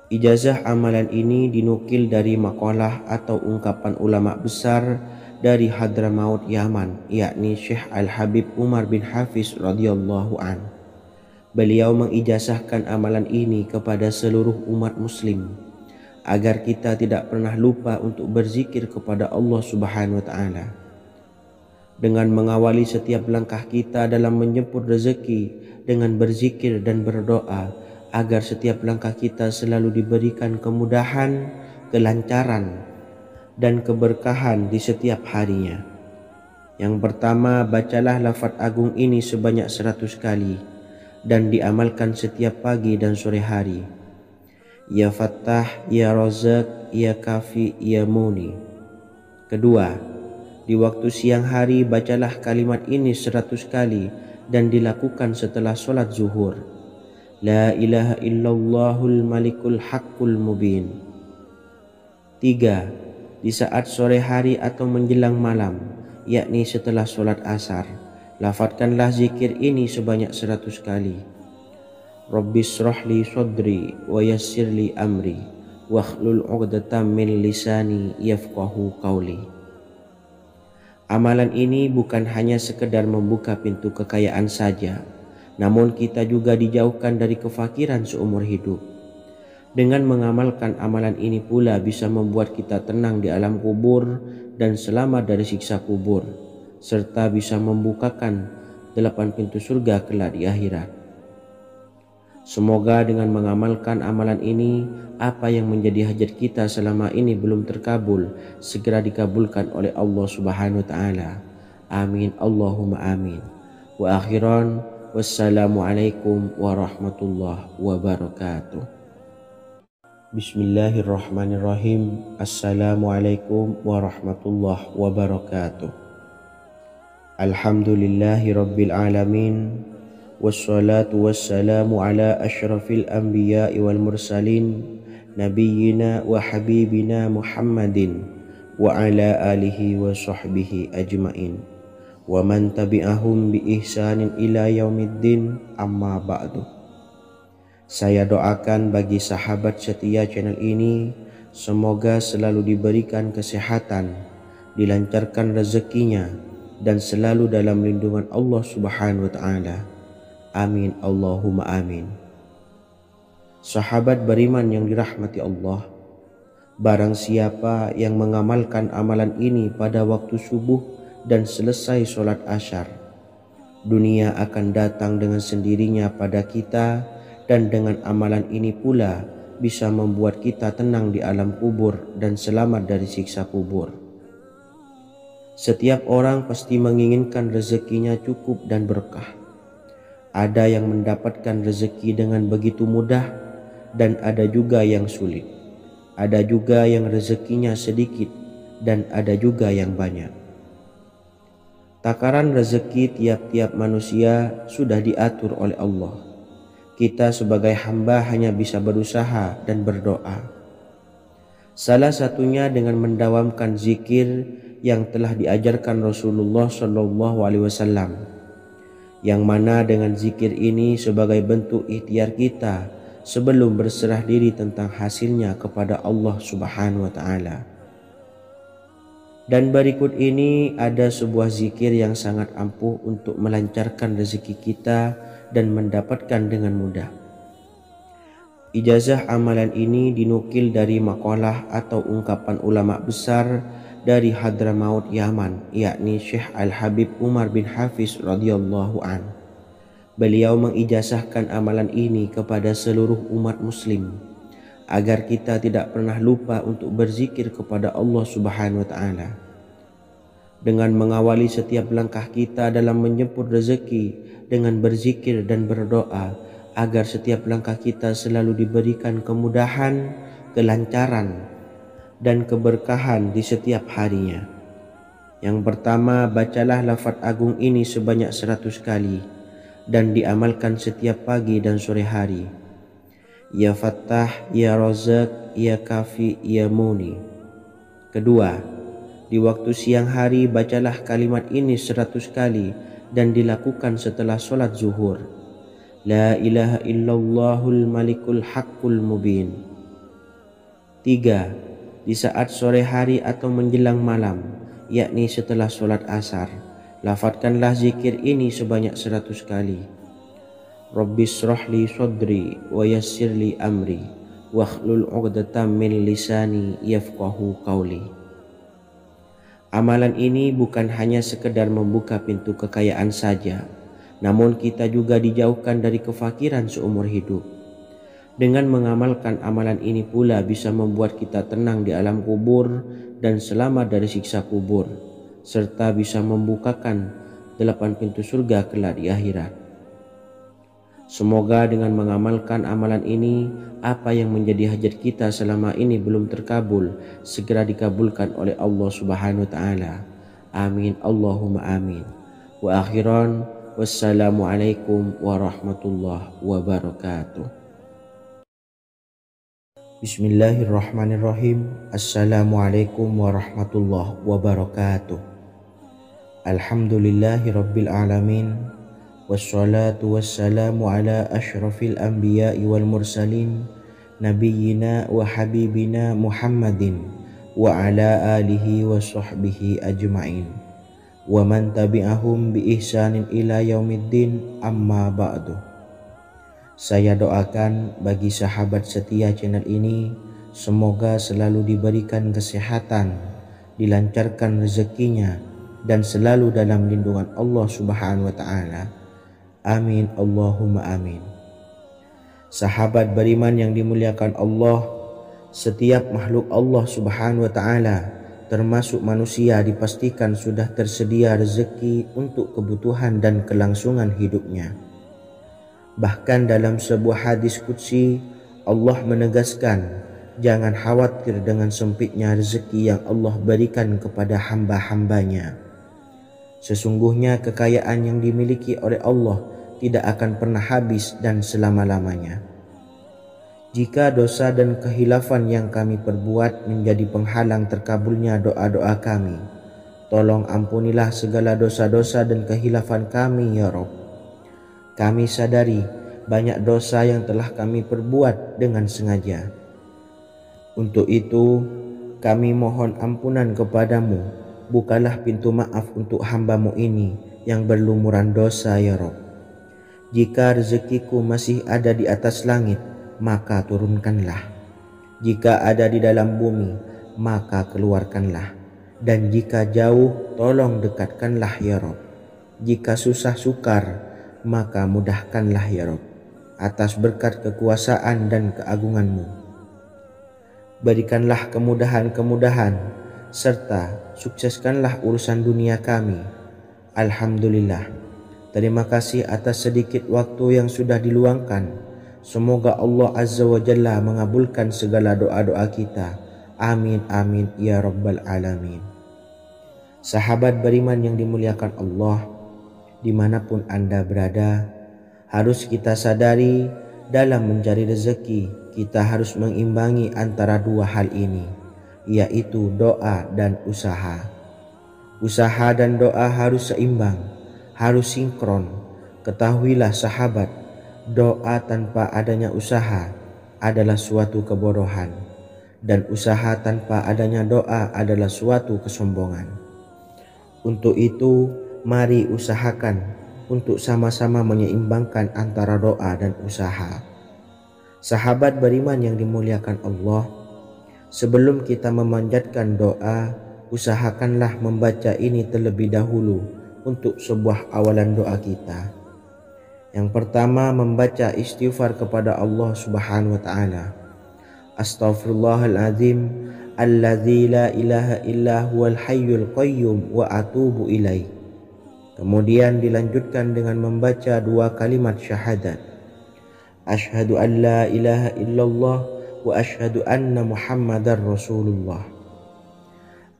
Ijazah amalan ini dinukil dari makalah atau ungkapan ulama besar dari Hadramaut Yaman, yakni Syekh Al-Habib Umar bin Hafiz radhiyallahu an. Beliau mengijazahkan amalan ini kepada seluruh umat muslim agar kita tidak pernah lupa untuk berzikir kepada Allah Subhanahu wa ta'ala. Dengan mengawali setiap langkah kita dalam menjemput rezeki dengan berzikir dan berdoa agar setiap langkah kita selalu diberikan kemudahan, kelancaran, dan keberkahan di setiap harinya. Yang pertama, bacalah lafaz agung ini sebanyak 100 kali dan diamalkan setiap pagi dan sore hari. Ya Fattah, Ya Razak, Ya Kafi, Ya Muni. Kedua, di waktu siang hari bacalah kalimat ini 100 kali dan dilakukan setelah sholat zuhur. La ilaha illallahul malikul haqqul mubin. Tiga, di saat sore hari atau menjelang malam, yakni setelah sholat asar, lafadzkanlah zikir ini sebanyak 100 kali. Rabbishrahli sodri wa yassirli amri wakhlul 'uqdatam min lisani yafqahu qawli. Amalan ini bukan hanya sekedar membuka pintu kekayaan saja, namun kita juga dijauhkan dari kefakiran seumur hidup. Dengan mengamalkan amalan ini pula bisa membuat kita tenang di alam kubur dan selamat dari siksa kubur, serta bisa membukakan 8 pintu surga kelak di akhirat. Semoga dengan mengamalkan amalan ini, apa yang menjadi hajat kita selama ini belum terkabul, segera dikabulkan oleh Allah Subhanahu wa Ta'ala. Amin, Allahumma amin. Wa akhiran, wassalamualaikum warahmatullahi wabarakatuh. Bismillahirrahmanirrahim. Assalamualaikum warahmatullahi wabarakatuh. Alhamdulillahi rabbil alamin. Wassalatu wassalamu ala ashrafil anbiya'i wal mursalin, nabiyyina wa habibina Muhammadin wa ala alihi wa sahbihi ajmain, wa man tabi'ahum bi ihsanin ila yaumiddin, amma ba'du. Saya doakan bagi sahabat setia channel ini, semoga selalu diberikan kesehatan, dilancarkan rezekinya, dan selalu dalam lindungan Allah Subhanahu wa Ta'ala. Amin, Allahumma amin. Sahabat beriman yang dirahmati Allah, barang siapa yang mengamalkan amalan ini pada waktu subuh dan selesai sholat asyar, dunia akan datang dengan sendirinya pada kita, dan dengan amalan ini pula bisa membuat kita tenang di alam kubur dan selamat dari siksa kubur. Setiap orang pasti menginginkan rezekinya cukup dan berkah. Ada yang mendapatkan rezeki dengan begitu mudah, dan ada juga yang sulit. Ada juga yang rezekinya sedikit, dan ada juga yang banyak. Takaran rezeki tiap-tiap manusia sudah diatur oleh Allah. Kita sebagai hamba hanya bisa berusaha dan berdoa. Salah satunya dengan mendawamkan zikir yang telah diajarkan Rasulullah SAW, yang mana dengan zikir ini sebagai bentuk ikhtiar kita sebelum berserah diri tentang hasilnya kepada Allah Subhanahu wa Ta'ala. Dan berikut ini ada sebuah zikir yang sangat ampuh untuk melancarkan rezeki kita dan mendapatkan dengan mudah. Ijazah amalan ini dinukil dari makalah atau ungkapan ulama besar dari Hadramaut Yaman, yakni Syekh Al-Habib Umar bin Hafiz radhiyallahu an. Beliau mengijazahkan amalan ini kepada seluruh umat muslim agar kita tidak pernah lupa untuk berzikir kepada Allah Subhanahu wa Ta'ala. Dengan mengawali setiap langkah kita dalam menjemput rezeki dengan berzikir dan berdoa agar setiap langkah kita selalu diberikan kemudahan, kelancaran, dan keberkahan di setiap harinya. Yang pertama, bacalah lafaz agung ini sebanyak 100 kali dan diamalkan setiap pagi dan sore hari. Ya Fattah, Ya Razak, Ya Kafi, Ya Muni. Kedua, di waktu siang hari bacalah kalimat ini 100 kali dan dilakukan setelah sholat zuhur. La ilaha illallahul malikul haqqul mubin. 3. Di saat sore hari atau menjelang malam, yakni setelah sholat asar, lafadzkanlah zikir ini sebanyak 100 kali. Rabbishrahli sodri wa yassirli amri wakhlul 'uqdatam min lisani yafqahu qawli. Amalan ini bukan hanya sekedar membuka pintu kekayaan saja, namun kita juga dijauhkan dari kefakiran seumur hidup. Dengan mengamalkan amalan ini pula bisa membuat kita tenang di alam kubur dan selamat dari siksa kubur, serta bisa membukakan 8 pintu surga kelak di akhirat. Semoga dengan mengamalkan amalan ini, apa yang menjadi hajat kita selama ini belum terkabul, segera dikabulkan oleh Allah Subhanahu wa Ta'ala. Amin, Allahumma amin. Wa akhiran, wassalamualaikum warahmatullahi wabarakatuh. Bismillahirrahmanirrahim. Assalamualaikum warahmatullahi wabarakatuh. Alhamdulillahi rabbil alamin. Wassalatu wassalamu ala ashrafil anbiya'i wal mursalin, nabiyyina wa habibina Muhammadin wa ala alihi wa sahbihi ajmain, wa man tabi'ahum bi ihsanin ila yaumiddin, amma ba'du. Saya doakan bagi sahabat setia channel ini, semoga selalu diberikan kesehatan, dilancarkan rezekinya, dan selalu dalam lindungan Allah Subhanahu wa taala. Amin Allahumma amin. Sahabat beriman yang dimuliakan Allah, setiap makhluk Allah Subhanahu wa taala termasuk manusia dipastikan sudah tersedia rezeki untuk kebutuhan dan kelangsungan hidupnya. Bahkan dalam sebuah hadis qudsi Allah menegaskan, jangan khawatir dengan sempitnya rezeki yang Allah berikan kepada hamba-hambanya. Sesungguhnya kekayaan yang dimiliki oleh Allah tidak akan pernah habis dan selama-lamanya. Jika dosa dan kehilafan yang kami perbuat menjadi penghalang terkabulnya doa-doa kami, tolong ampunilah segala dosa-dosa dan kehilafan kami ya Rabb. Kami sadari banyak dosa yang telah kami perbuat dengan sengaja. Untuk itu kami mohon ampunan kepadamu, bukalah pintu maaf untuk hamba-Mu ini yang berlumuran dosa ya Rabb. Jika rezekiku masih ada di atas langit, maka turunkanlah. Jika ada di dalam bumi, maka keluarkanlah. Dan jika jauh, tolong dekatkanlah ya Rabb. Jika susah sukar, maka mudahkanlah ya Rabb, atas berkat kekuasaan dan keagungan-Mu. Berikanlah kemudahan-kemudahan, serta sukseskanlah urusan dunia kami. Alhamdulillah. Terima kasih atas sedikit waktu yang sudah diluangkan. Semoga Allah Azza wa Jalla mengabulkan segala doa-doa kita. Amin amin ya rabbal alamin. Sahabat beriman yang dimuliakan Allah, dimanapun Anda berada, harus kita sadari dalam mencari rezeki kita harus mengimbangi antara dua hal ini, yaitu doa dan usaha. Usaha dan doa harus seimbang, harus sinkron. Ketahuilah sahabat, doa tanpa adanya usaha adalah suatu kebodohan, dan usaha tanpa adanya doa adalah suatu kesombongan. Untuk itu, mari usahakan untuk sama-sama menyeimbangkan antara doa dan usaha. Sahabat beriman yang dimuliakan Allah, sebelum kita memanjatkan doa, usahakanlah membaca ini terlebih dahulu untuk sebuah awalan doa kita. Yang pertama, membaca istighfar kepada Allah Subhanahu wa taala. Astaghfirullahaladzim alladzi la ilaha illa huwal hayyul qayyum wa atubu ilaih. Kemudian dilanjutkan dengan membaca dua kalimat syahadat. Asyhadu an la ilaha illallah wa asyhadu anna Muhammadar Rasulullah.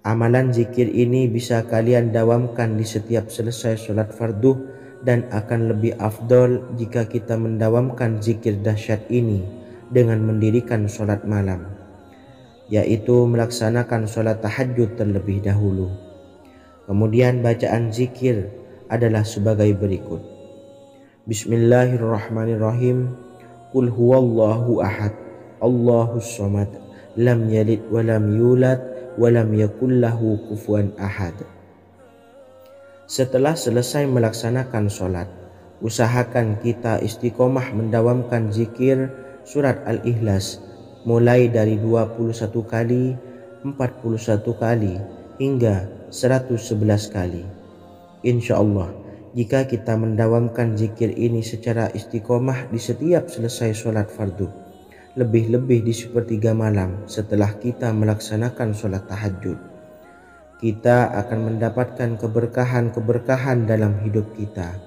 Amalan zikir ini bisa kalian dawamkan di setiap selesai sholat fardu, dan akan lebih afdol jika kita mendawamkan zikir dahsyat ini dengan mendirikan sholat malam, yaitu melaksanakan sholat tahajud terlebih dahulu. Kemudian bacaan zikir adalah sebagai berikut. Bismillahirrahmanirrahim. Qul huwallahu ahad, Allahus samad, lam yalid wa lam yulad wa lam yakul lahu kufuwan ahad. Setelah selesai melaksanakan sholat, usahakan kita istiqomah mendawamkan zikir surat Al-Ikhlas mulai dari 21 kali, 41 kali, hingga 111 kali. Insya Allah, jika kita mendawamkan zikir ini secara istiqomah di setiap selesai sholat fardu, lebih-lebih di sepertiga malam setelah kita melaksanakan sholat tahajud, kita akan mendapatkan keberkahan-keberkahan dalam hidup kita.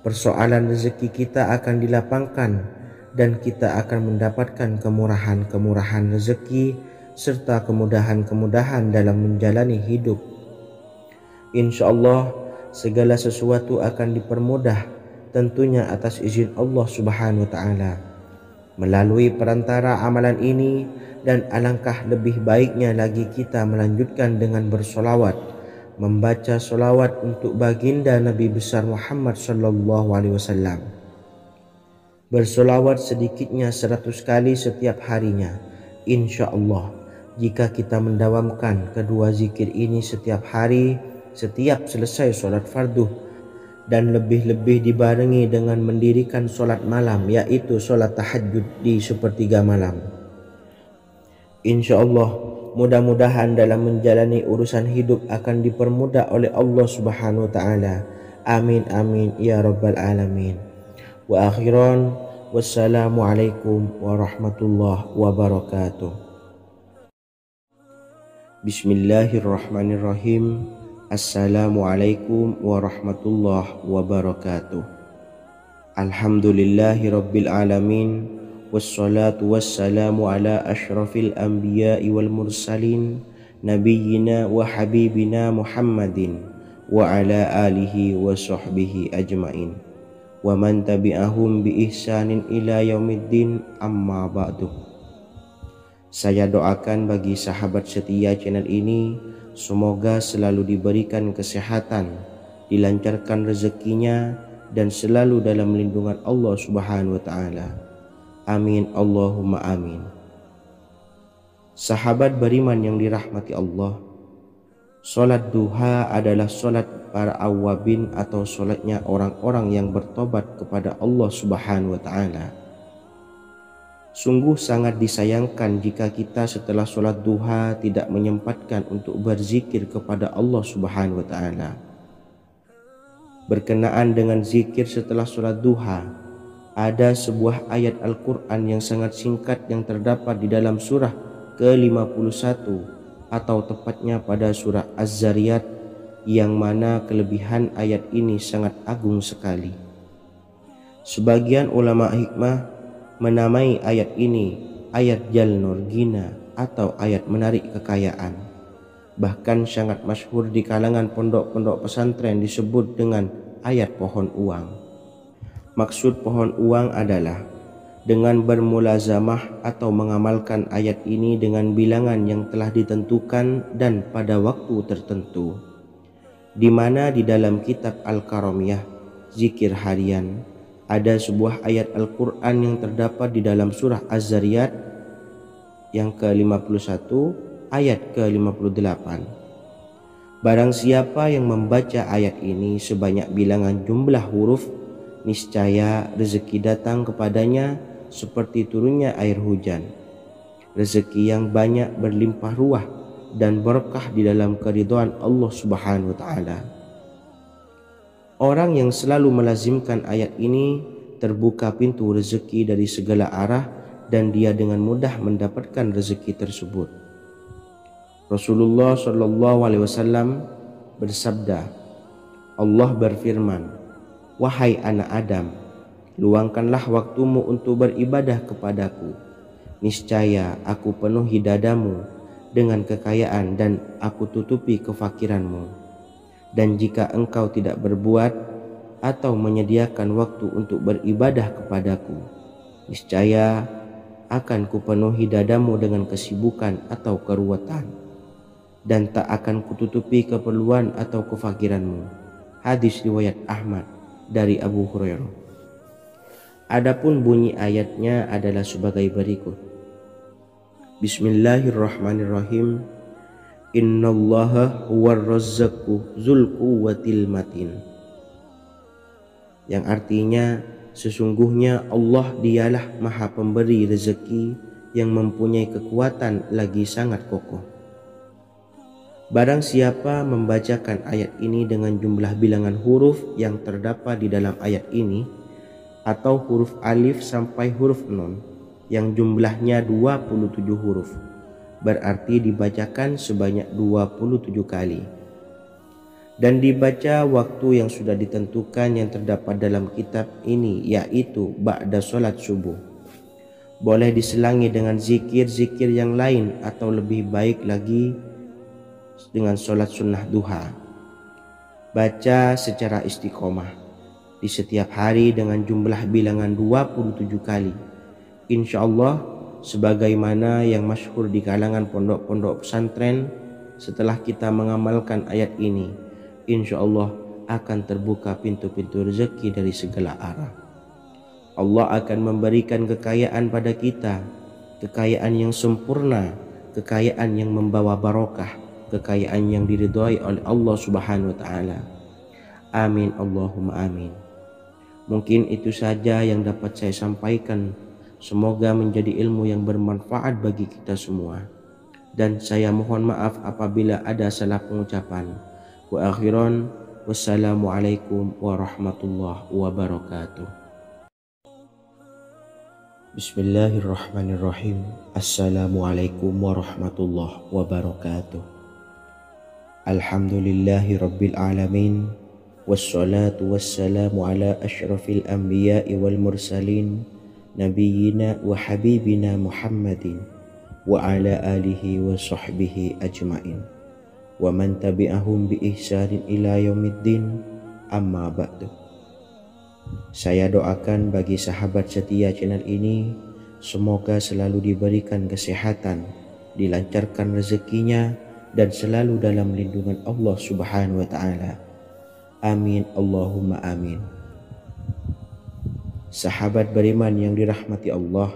Persoalan rezeki kita akan dilapangkan, dan kita akan mendapatkan kemurahan-kemurahan rezeki serta kemudahan-kemudahan dalam menjalani hidup. Insya Allah segala sesuatu akan dipermudah, tentunya atas izin Allah Subhanahu wa taala. Melalui perantara amalan ini, dan alangkah lebih baiknya lagi kita melanjutkan dengan bersolawat, membaca solawat untuk baginda Nabi besar Muhammad sallallahu alaihi wasallam. Bersolawat sedikitnya 100 kali setiap harinya. Insya Allah, jika kita mendawamkan kedua zikir ini setiap hari, setiap selesai sholat fardu, dan lebih-lebih dibarengi dengan mendirikan sholat malam, yaitu sholat tahajud di sepertiga malam, insya Allah Mudah-mudahan dalam menjalani urusan hidup akan dipermudah oleh Allah Subhanahu wa taala. Amin amin ya rabbal alamin. Wa akhiran, wassalamualaikum warahmatullahi wabarakatuh. Bismillahirrahmanirrahim. Assalamualaikum warahmatullahi wabarakatuh. Alhamdulillahi rabbil alamin. Wassalatu wassalamu ala ashrafil anbiya'i wal mursalin nabiyyina wa habibina Muhammadin wa ala alihi wa sahbihi ajmain wa man tabi'ahum bi ihsanin ila yaumiddin, amma ba'du. Saya doakan bagi sahabat setia channel ini, semoga selalu diberikan kesehatan, dilancarkan rezekinya, dan selalu dalam lindungan Allah Subhanahu wa taala. Amin Allahumma amin. Sahabat beriman yang dirahmati Allah, solat duha adalah solat para awabin atau solatnya orang-orang yang bertobat kepada Allah Subhanahu wa taala. Sungguh sangat disayangkan jika kita setelah solat duha tidak menyempatkan untuk berzikir kepada Allah Subhanahu wa taala. Berkenaan dengan zikir setelah solat duha, ada sebuah ayat Al-Quran yang sangat singkat yang terdapat di dalam surah ke-51 atau tepatnya pada surah Az-Zariyat, yang mana kelebihan ayat ini sangat agung sekali. Sebagian ulama hikmah menamai ayat ini ayat Jalnur Gina atau ayat menarik kekayaan. Bahkan sangat masyhur di kalangan pondok-pondok pesantren disebut dengan ayat pohon uang. Maksud pohon uang adalah dengan bermulazamah atau mengamalkan ayat ini dengan bilangan yang telah ditentukan dan pada waktu tertentu, di mana di dalam kitab Al-Karamiyah zikir harian ada sebuah ayat Al-Quran yang terdapat di dalam surah Az-Zariyat yang ke-51 ayat ke-58. Barang siapa yang membaca ayat ini sebanyak bilangan jumlah huruf, niscaya rezeki datang kepadanya seperti turunnya air hujan. Rezeki yang banyak berlimpah ruah dan berkah di dalam keridhaan Allah Subhanahu wa taala. Orang yang selalu melazimkan ayat ini terbuka pintu rezeki dari segala arah dan dia dengan mudah mendapatkan rezeki tersebut. Rasulullah SAW bersabda, Allah berfirman, "Wahai anak Adam, luangkanlah waktumu untuk beribadah kepadaku. Niscaya aku penuhi dadamu dengan kekayaan dan aku tutupi kefakiranmu. Dan jika engkau tidak berbuat atau menyediakan waktu untuk beribadah kepadaku, niscaya akan kupenuhi dadamu dengan kesibukan atau keruwetan, dan tak akan kututupi keperluan atau kefakiranmu." Hadis riwayat Ahmad dari Abu Hurairah. Adapun bunyi ayatnya adalah sebagai berikut. Bismillahirrahmanirrahim. Innallaha huwar razzaqu dzul quwwatil matin. Yang artinya, sesungguhnya Allah dialah Maha Pemberi rezeki yang mempunyai kekuatan lagi sangat kokoh. Barang siapa membacakan ayat ini dengan jumlah bilangan huruf yang terdapat di dalam ayat ini, atau huruf alif sampai huruf nun yang jumlahnya 27 huruf, berarti dibacakan sebanyak 27 kali, dan dibaca waktu yang sudah ditentukan yang terdapat dalam kitab ini, yaitu ba'da sholat subuh. Boleh diselangi dengan zikir-zikir yang lain atau lebih baik lagi dengan sholat sunnah duha. Baca secara istiqomah di setiap hari dengan jumlah bilangan 27 kali. Insya Allah, sebagaimana yang masyhur di kalangan pondok-pondok pesantren, setelah kita mengamalkan ayat ini, insya Allah akan terbuka pintu-pintu rezeki dari segala arah. Allah akan memberikan kekayaan pada kita, kekayaan yang sempurna, kekayaan yang membawa barokah, kekayaan yang diridhai oleh Allah Subhanahu wa taala. Amin Allahumma amin. Mungkin itu saja yang dapat saya sampaikan. Semoga menjadi ilmu yang bermanfaat bagi kita semua. dan saya mohon maaf apabila ada salah pengucapan. Wa akhiran, wassalamualaikum warahmatullahi wabarakatuh. Bismillahirrahmanirrahim. Assalamualaikum warahmatullahi wabarakatuh. Alhamdulillahi rabbil alamin. Wassalatu wassalamu ala ashrafil anbiya'i wal mursalin, nabiyyina wa habibina Muhammadin wa ala alihi wa sahbihi ajmain wa man tabi'ahum bi ihsanin ila yaumiddin, amma ba'du. Saya doakan bagi sahabat setia channel ini, semoga selalu diberikan kesehatan, dilancarkan rezekinya, dan selalu dalam lindungan Allah Subhanahu wa ta'ala. Amin Allahumma amin. Sahabat beriman yang dirahmati Allah,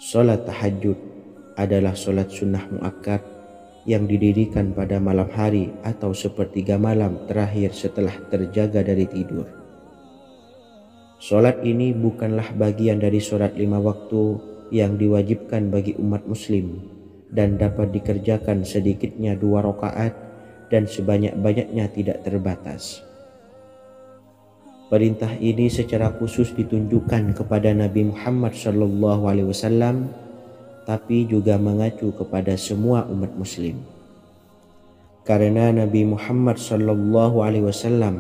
salat tahajud adalah salat sunnah muakkad yang didirikan pada malam hari atau sepertiga malam terakhir setelah terjaga dari tidur. Salat ini bukanlah bagian dari salat 5 waktu yang diwajibkan bagi umat muslim dan dapat dikerjakan sedikitnya 2 rakaat dan sebanyak-banyaknya tidak terbatas. Perintah ini secara khusus ditunjukkan kepada Nabi Muhammad SAW, tapi juga mengacu kepada semua umat muslim. Karena Nabi Muhammad SAW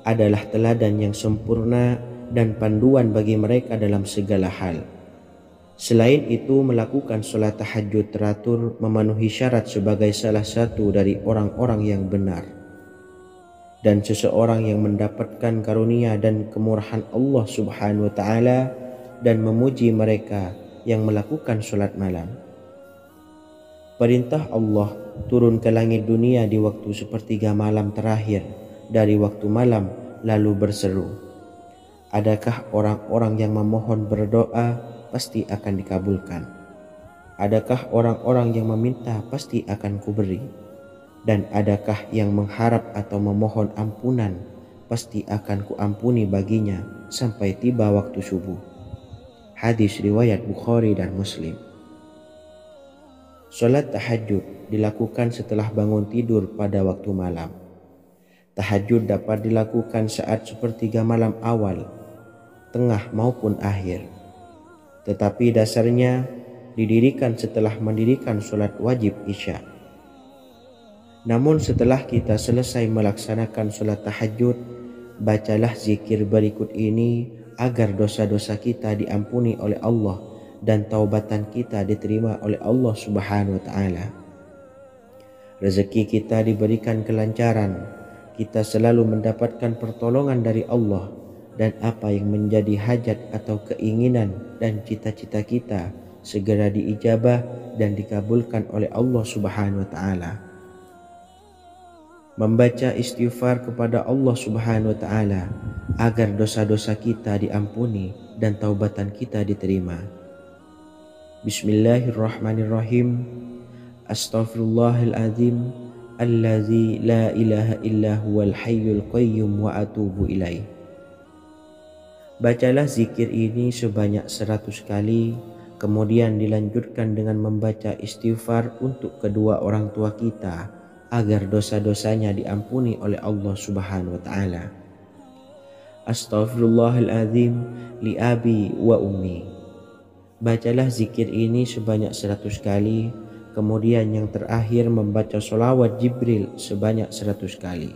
adalah teladan yang sempurna dan panduan bagi mereka dalam segala hal. Selain itu, melakukan sholat tahajud teratur memenuhi syarat sebagai salah satu dari orang-orang yang benar. Dan seseorang yang mendapatkan karunia dan kemurahan Allah Subhanahu wa ta'ala dan memuji mereka yang melakukan sholat malam. Perintah Allah turun ke langit dunia di waktu sepertiga malam terakhir dari waktu malam lalu berseru, adakah orang-orang yang memohon berdoa pasti akan dikabulkan? Adakah orang-orang yang meminta pasti akan kuberi? Dan adakah yang mengharap atau memohon ampunan pasti akan kuampuni baginya sampai tiba waktu subuh. Hadis riwayat Bukhari dan Muslim. Salat tahajud dilakukan setelah bangun tidur pada waktu malam. Tahajud dapat dilakukan saat sepertiga malam awal, tengah maupun akhir. Tetapi dasarnya didirikan setelah mendirikan sholat wajib isya. Namun setelah kita selesai melaksanakan sholat tahajud, bacalah zikir berikut ini agar dosa-dosa kita diampuni oleh Allah dan taubatan kita diterima oleh Allah Subhanahu wa ta'ala. Rezeki kita diberikan kelancaran, kita selalu mendapatkan pertolongan dari Allah, dan apa yang menjadi hajat atau keinginan dan cita-cita kita segera diijabah dan dikabulkan oleh Allah Subhanahu wa ta'ala. Membaca istighfar kepada Allah Subhanahu wa ta'ala agar dosa-dosa kita diampuni dan taubatan kita diterima. Bismillahirrahmanirrahim. Astaghfirullahaladzim allazi la ilaha illa huwal hayyul qayyum wa atubu ilaih. Bacalah zikir ini sebanyak 100 kali, kemudian dilanjutkan dengan membaca istighfar untuk kedua orang tua kita agar dosa-dosanya diampuni oleh Allah Subhanahu wa ta'ala. Astaghfirullahaladzim li abi wa ummi. Bacalah zikir ini sebanyak 100 kali, kemudian yang terakhir membaca sholawat Jibril sebanyak 100 kali.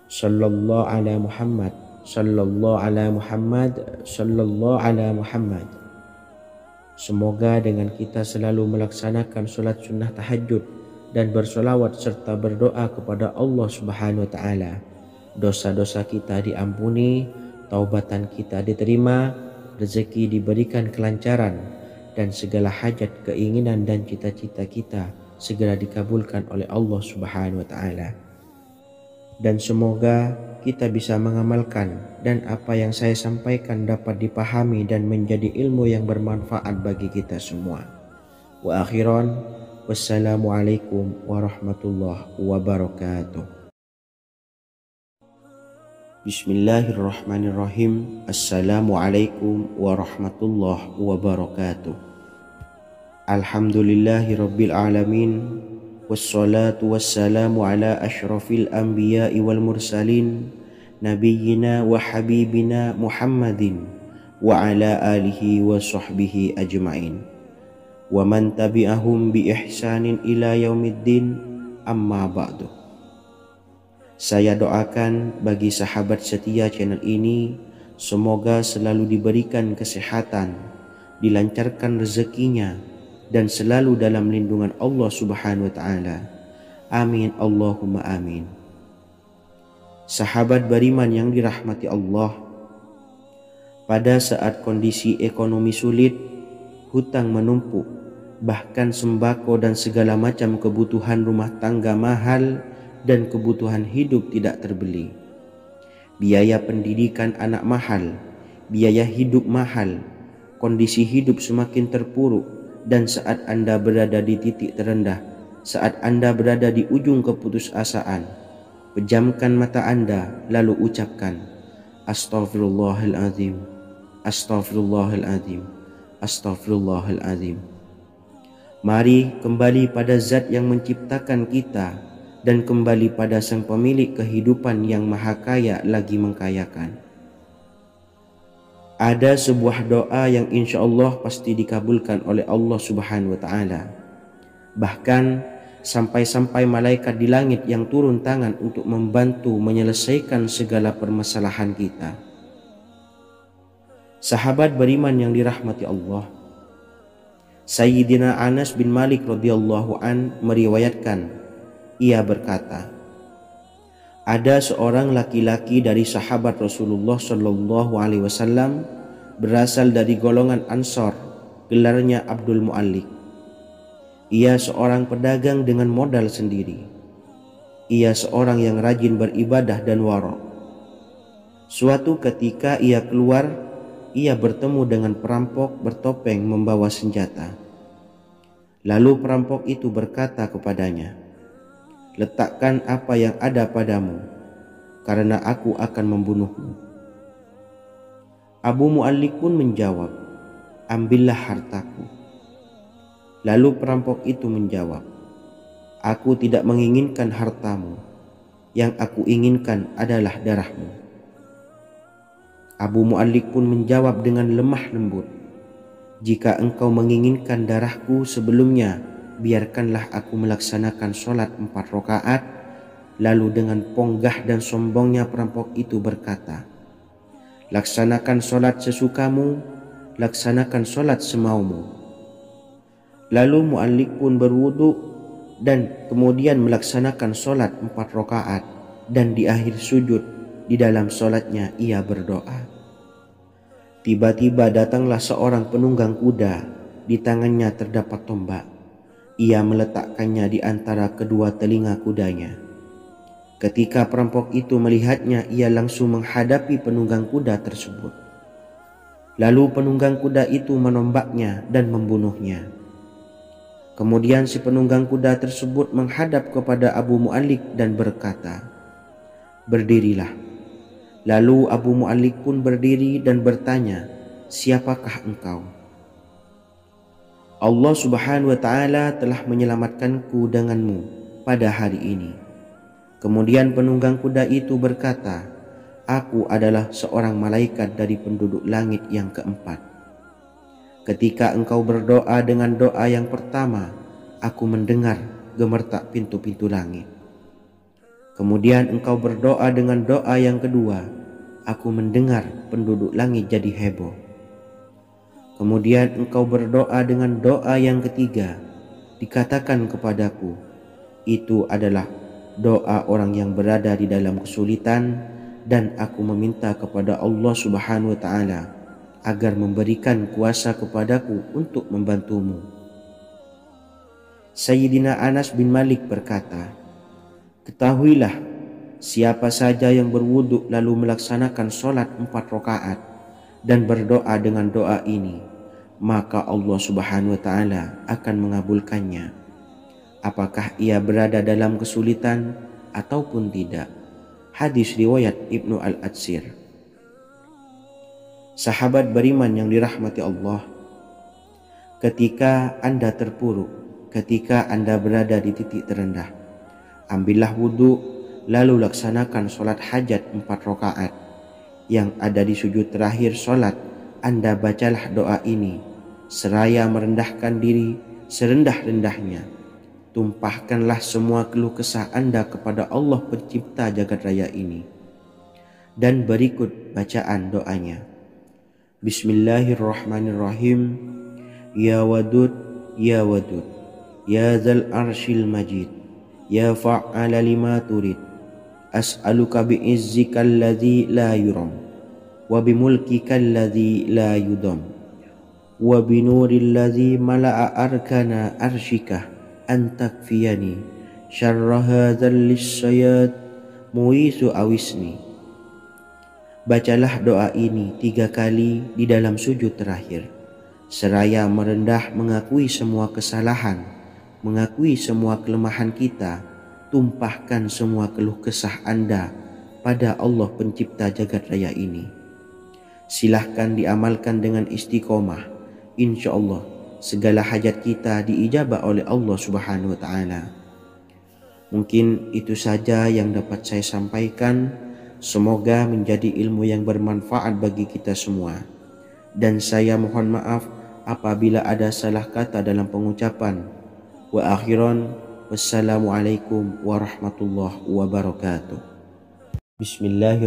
Sallallahu ala Muhammad, sallallahu ala Muhammad, sallallahu ala Muhammad. Semoga dengan kita selalu melaksanakan sholat sunnah tahajud dan bersolawat serta berdoa kepada Allah Subhanahu wa ta'ala, dosa-dosa kita diampuni, taubatan kita diterima, rezeki diberikan kelancaran, dan segala hajat, keinginan dan cita-cita kita segera dikabulkan oleh Allah Subhanahu wa ta'ala. Dan semoga kita bisa mengamalkan dan apa yang saya sampaikan dapat dipahami dan menjadi ilmu yang bermanfaat bagi kita semua. Wa akhiran, wassalamualaikum warahmatullahi wabarakatuh. Bismillahirrahmanirrahim. Assalamualaikum warahmatullahi wabarakatuh. Alhamdulillahi Rabbil Alamin. Wassalatu wassalamu ala ashrafil anbiya'i wal mursalin nabiyyina wa habibina Muhammadin wa ala alihi wa sahbihi ajma'in wa man tabi'ahum bi ihsanin ila yaumiddin, amma ba'du. Saya doakan bagi sahabat setia channel ini, semoga selalu diberikan kesehatan, dilancarkan rezekinya, dan selalu dalam lindungan Allah Subhanahu wa Ta'ala. Amin Allahumma amin. Sahabat beriman yang dirahmati Allah, pada saat kondisi ekonomi sulit, hutang menumpuk, bahkan sembako dan segala macam kebutuhan rumah tangga mahal dan kebutuhan hidup tidak terbeli. Biaya pendidikan anak mahal, biaya hidup mahal, kondisi hidup semakin terpuruk. Dan saat Anda berada di titik terendah, saat Anda berada di ujung keputusasaan, pejamkan mata Anda lalu ucapkan Astaghfirullahaladzim, Astaghfirullahaladzim, Astaghfirullahaladzim. Mari kembali pada Zat yang menciptakan kita dan kembali pada Sang Pemilik kehidupan yang Maha Kaya lagi mengkayakan. Ada sebuah doa yang insya Allah pasti dikabulkan oleh Allah Subhanahu wa Ta'ala. Bahkan sampai-sampai malaikat di langit yang turun tangan untuk membantu menyelesaikan segala permasalahan kita. Sahabat beriman yang dirahmati Allah, Sayyidina Anas bin Malik radhiyallahu an meriwayatkan, ia berkata, ada seorang laki-laki dari sahabat Rasulullah Shallallahu Alaihi Wasallam berasal dari golongan Ansor, gelarnya Abdul Mu'allik. Ia seorang pedagang dengan modal sendiri. Ia seorang yang rajin beribadah dan wara'. Suatu ketika ia keluar, ia bertemu dengan perampok bertopeng membawa senjata. Lalu perampok itu berkata kepadanya, letakkan apa yang ada padamu, karena aku akan membunuhmu. Abu Mu'allik pun menjawab, ambillah hartaku. Lalu perampok itu menjawab, aku tidak menginginkan hartamu, yang aku inginkan adalah darahmu. Abu Mu'allik pun menjawab dengan lemah lembut, jika engkau menginginkan darahku sebelumnya, biarkanlah aku melaksanakan sholat 4 rakaat. Lalu dengan ponggah dan sombongnya perampok itu berkata, laksanakan sholat sesukamu, laksanakan sholat semaumu. Lalu Mu'allik pun berwudu dan kemudian melaksanakan sholat 4 rakaat, dan di akhir sujud di dalam sholatnya ia berdoa. Tiba-tiba datanglah seorang penunggang kuda, di tangannya terdapat tombak. Ia meletakkannya di antara kedua telinga kudanya. Ketika perampok itu melihatnya, ia langsung menghadapi penunggang kuda tersebut. Lalu penunggang kuda itu menombaknya dan membunuhnya. Kemudian si penunggang kuda tersebut menghadap kepada Abu Mu'allik dan berkata, berdirilah. Lalu Abu Mu'allik pun berdiri dan bertanya, siapakah engkau? Allah Subhanahu wa Ta'ala telah menyelamatkanku denganmu pada hari ini. Kemudian penunggang kuda itu berkata, aku adalah seorang malaikat dari penduduk langit yang keempat. Ketika engkau berdoa dengan doa yang pertama, aku mendengar gemertak pintu-pintu langit. Kemudian engkau berdoa dengan doa yang kedua, aku mendengar penduduk langit jadi heboh. Kemudian engkau berdoa dengan doa yang ketiga, dikatakan kepadaku, itu adalah doa orang yang berada di dalam kesulitan, dan aku meminta kepada Allah Subhanahu wa Ta'ala agar memberikan kuasa kepadaku untuk membantumu. Sayyidina Anas bin Malik berkata, ketahuilah, siapa saja yang berwudu lalu melaksanakan sholat 4 rakaat dan berdoa dengan doa ini, maka Allah Subhanahu wa Ta'ala akan mengabulkannya, apakah ia berada dalam kesulitan ataupun tidak. Hadis riwayat Ibnu Al-Atsir. Sahabat beriman yang dirahmati Allah, Ketika Anda terpuruk, ketika Anda berada di titik terendah, ambillah wudhu, lalu laksanakan sholat hajat 4 rakaat. Yang ada di sujud terakhir sholat, Anda bacalah doa ini, seraya merendahkan diri serendah-rendahnya. Tumpahkanlah semua keluh kesah Anda kepada Allah pencipta jagat raya ini. Dan berikut bacaan doanya. Bismillahirrahmanirrahim. Ya Wadud, Ya Wadud, Ya Dzal Arsyil Majid, Ya Fa'ala lima turid, as'aluka bi'izzikal ladzi la yuram, wa bimulkikal ladzi la yudam, wa binuril ladzi mala'a arkana arsyika an takfiyani syarra hadzal lisyayad muisu awisni. Bacalah doa ini 3 kali di dalam sujud terakhir, seraya merendah mengakui semua kesalahan, mengakui semua kelemahan kita. Tumpahkan semua keluh kesah Anda pada Allah pencipta jagat raya ini. Silahkan diamalkan dengan istiqomah. Insya Allah segala hajat kita diijabah oleh Allah Subhanahu wa Ta'ala. Mungkin itu saja yang dapat saya sampaikan. Semoga menjadi ilmu yang bermanfaat bagi kita semua. Dan saya mohon maaf apabila ada salah kata dalam pengucapan. Wa akhiran, wassalamualaikum warahmatullahi wabarakatuh. Bismillahirrahmanirrahim.